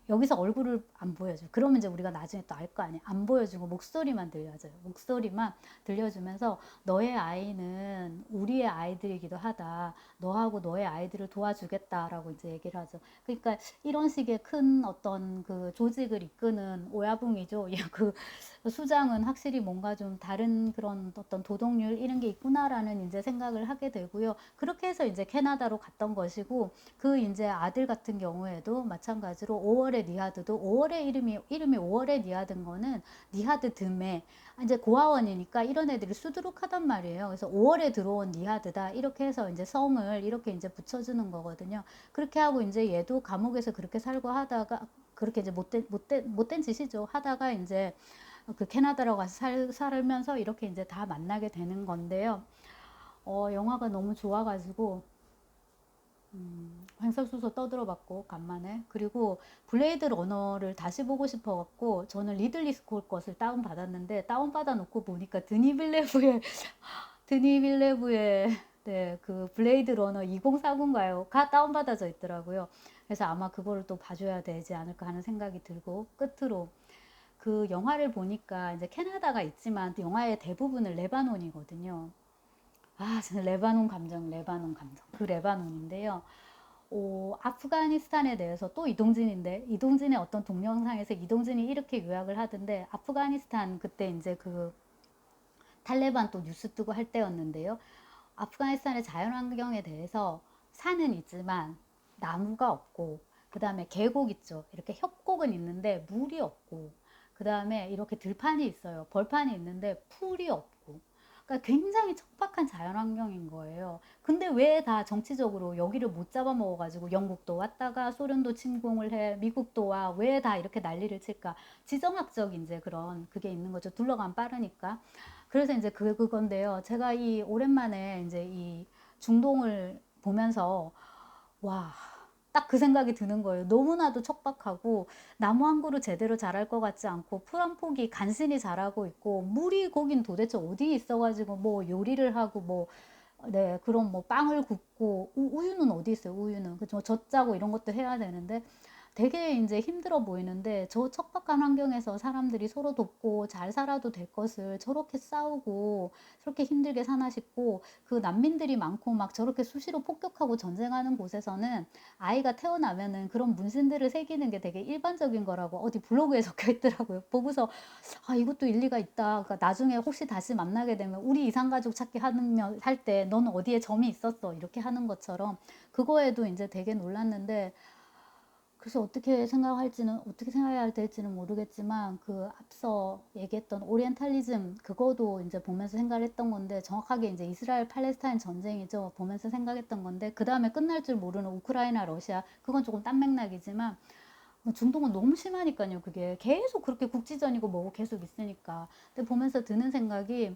여기서 얼굴을 안 보여줘. 그러면 이제 우리가 나중에 또 알 거 아니야. 안 보여주고 목소리만 들려줘요. 목소리만 들려주면서 너의 아이는 우리의 아이들이기도 하다. 너하고 너의 아이들을 도와주겠다라고 이제 얘기를 하죠. 그러니까 이런 식의 큰 어떤 그 조직을 이끄는 오야붕이죠. 그 수장은 확실히 뭔가 좀 다른 그런 어떤 도덕률 이런 게 있구나라는 이제 생각을 하게 되고요. 그렇게 해서 이제 캐나다로 갔던 것이고 그 이제 아들 같은 경우에도 마찬가지로 5월의 니하드도 5월의 이름이 5월의 니하드인 거는 니하드 듬에 이제 고아원이니까 이런 애들이 수두룩하단 말이에요. 그래서 5월에 들어온 니하드다 이렇게 해서 이제 성을 이렇게 이제 붙여주는 거거든요. 그렇게 하고 이제 얘도 감옥에서 그렇게 살고 하다가 그렇게 이제 못된 짓이죠. 하다가 이제 그 캐나다로 가서 살면서 이렇게 이제 다 만나게 되는 건데요. 영화가 너무 좋아가지고 횡설수설 떠들어봤고 간만에. 그리고 블레이드 러너를 다시 보고 싶어갖고 저는 리들리 스콧 것을 다운받았는데 다운받아 놓고 보니까 드니 빌레브의 네, 그 블레이드 러너 2049인가요? 가 다운받아져 있더라고요. 그래서 아마 그거를 또 봐줘야 되지 않을까 하는 생각이 들고 끝으로 그 영화를 보니까 이제 캐나다가 있지만 영화의 대부분은 레바논이거든요. 저는 레바논 감정. 그 레바논인데요. 아프가니스탄에 대해서 또 이동진인데, 이동진의 어떤 동영상에서 이동진이 이렇게 요약을 하던데, 아프가니스탄 그때 이제 그 탈레반 또 뉴스 뜨고 할 때였는데요. 아프가니스탄의 자연환경에 대해서 산은 있지만 나무가 없고, 그 다음에 계곡 있죠. 이렇게 협곡은 있는데 물이 없고, 그 다음에 이렇게 들판이 있어요. 벌판이 있는데 풀이 없고. 그러니까 굉장히 척박한 자연환경인 거예요. 근데 왜 다 정치적으로 여기를 못 잡아먹어가지고 영국도 왔다가 소련도 침공을 해, 미국도 와, 왜 다 이렇게 난리를 칠까? 지정학적 이제 그런 그게 있는 거죠. 둘러가면 빠르니까. 그래서 이제 그건데요. 제가 이 오랜만에 이제 이 중동을 보면서 와, 딱 그 생각이 드는 거예요. 너무나도 척박하고 나무 한 그루 제대로 자랄 것 같지 않고 풀 한 폭이 간신히 자라고 있고 물이 거긴 도대체 어디 있어가지고 뭐 요리를 하고 뭐 네, 그럼 뭐 빵을 굽고 우유는 어디 있어요? 우유는 그죠? 젖짜고 이런 것도 해야 되는데 되게 이제 힘들어 보이는데 저 척박한 환경에서 사람들이 서로 돕고 잘 살아도 될 것을 저렇게 싸우고 저렇게 힘들게 사나 싶고 그 난민들이 많고 막 저렇게 수시로 폭격하고 전쟁하는 곳에서는 아이가 태어나면은 그런 문신들을 새기는 게 되게 일반적인 거라고 어디 블로그에 적혀 있더라고요. 보고서 이것도 일리가 있다. 그러니까 나중에 혹시 다시 만나게 되면 우리 이산가족 찾기 하는 할 때 너는 어디에 점이 있었어 이렇게 하는 것처럼 그거에도 이제 되게 놀랐는데 그래서 어떻게 생각해야 될지는 모르겠지만 그 앞서 얘기했던 오리엔탈리즘 그거도 이제 보면서 생각을 했던 건데 정확하게 이제 이스라엘 팔레스타인 전쟁이죠. 보면서 생각했던 건데 그 다음에 끝날 줄 모르는 우크라이나 러시아 그건 조금 딴 맥락이지만 중동은 너무 심하니까요. 그게 계속 그렇게 국지전이고 뭐고 계속 있으니까. 근데 보면서 드는 생각이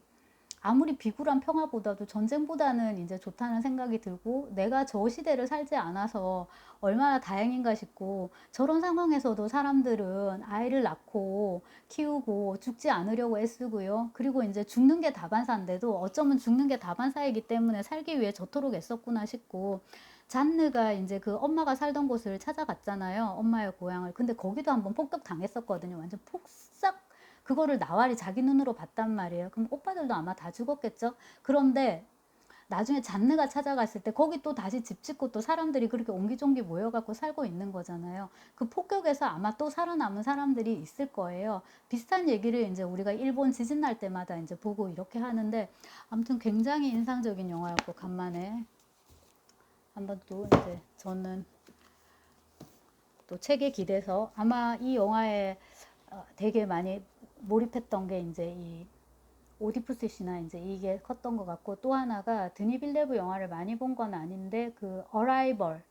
아무리 비굴한 평화보다도 전쟁보다는 이제 좋다는 생각이 들고 내가 저 시대를 살지 않아서 얼마나 다행인가 싶고 저런 상황에서도 사람들은 아이를 낳고 키우고 죽지 않으려고 애쓰고요. 그리고 이제 죽는 게 다반사인데도 어쩌면 죽는 게 다반사이기 때문에 살기 위해 저토록 애썼구나 싶고 잔느가 이제 그 엄마가 살던 곳을 찾아갔잖아요. 엄마의 고향을. 근데 거기도 한번 폭격 당했었거든요. 완전 폭삭 그거를 나활이 자기 눈으로 봤단 말이에요. 그럼 오빠들도 아마 다 죽었겠죠? 그런데 나중에 잔느가 찾아갔을 때 거기 또 다시 집 짓고 또 사람들이 그렇게 옹기종기 모여갖고 살고 있는 거잖아요. 그 폭격에서 아마 또 살아남은 사람들이 있을 거예요. 비슷한 얘기를 이제 우리가 일본 지진 날 때마다 이제 보고 이렇게 하는데 아무튼 굉장히 인상적인 영화였고 간만에 한번 또 이제 저는 또 책에 기대서 아마 이 영화에 되게 많이 몰입했던 게 이제 이 오디푸스시나 이제 이게 컸던 것 같고 또 하나가 드니 빌레브 영화를 많이 본 건 아닌데 그 어라이벌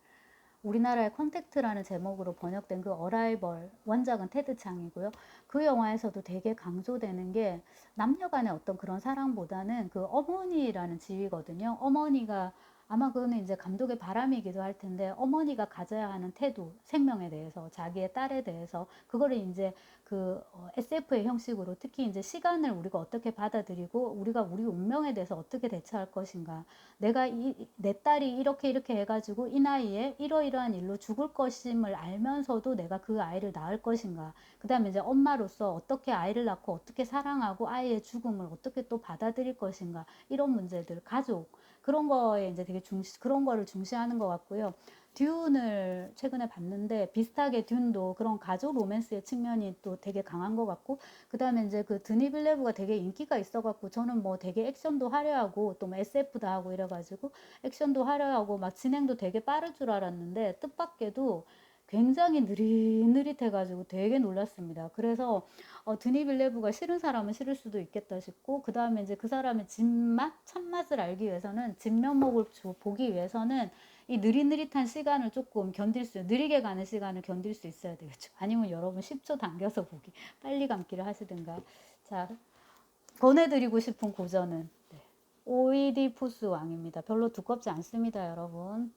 우리나라의 컨택트라는 제목으로 번역된 그 어라이벌 원작은 테드 창이고요. 그 영화에서도 되게 강조되는 게 남녀 간의 어떤 그런 사랑보다는 그 어머니라는 지위거든요. 어머니가 아마 그거는 이제 감독의 바람이기도 할 텐데 어머니가 가져야 하는 태도, 생명에 대해서, 자기의 딸에 대해서 그거를 이제 그 SF의 형식으로 특히 이제 시간을 우리가 어떻게 받아들이고 우리가 우리 운명에 대해서 어떻게 대처할 것인가. 내가 내 딸이 이렇게 해가지고 이 나이에 이러이러한 일로 죽을 것임을 알면서도 내가 그 아이를 낳을 것인가. 그 다음에 이제 엄마로서 어떻게 아이를 낳고 어떻게 사랑하고 아이의 죽음을 어떻게 또 받아들일 것인가. 이런 문제들, 가족. 그런 거에 이제 되게 그런 거를 중시하는 것 같고요. 듀운을 최근에 봤는데 비슷하게 듀운도 그런 가족 로맨스의 측면이 또 되게 강한 것 같고 그 다음에 이제 그 드니 빌레브가 되게 인기가 있어갖고 저는 뭐 되게 액션도 화려하고 또 뭐 SF도 하고 이래가지고 액션도 화려하고 막 진행도 되게 빠를 줄 알았는데 뜻밖에도 굉장히 느릿느릿해가지고 되게 놀랐습니다. 그래서 드니 빌레브가 싫은 사람은 싫을 수도 있겠다 싶고 그 다음에 이제 그 사람의 진맛, 참맛을 알기 위해서는 진면목을 보기 위해서는 이 느릿느릿한 시간을 조금 느리게 가는 시간을 견딜 수 있어야 되겠죠. 아니면 여러분 10초 당겨서 보기, 빨리 감기를 하시든가. 자, 권해드리고 싶은 고전은 오이디푸스 왕입니다. 별로 두껍지 않습니다, 여러분.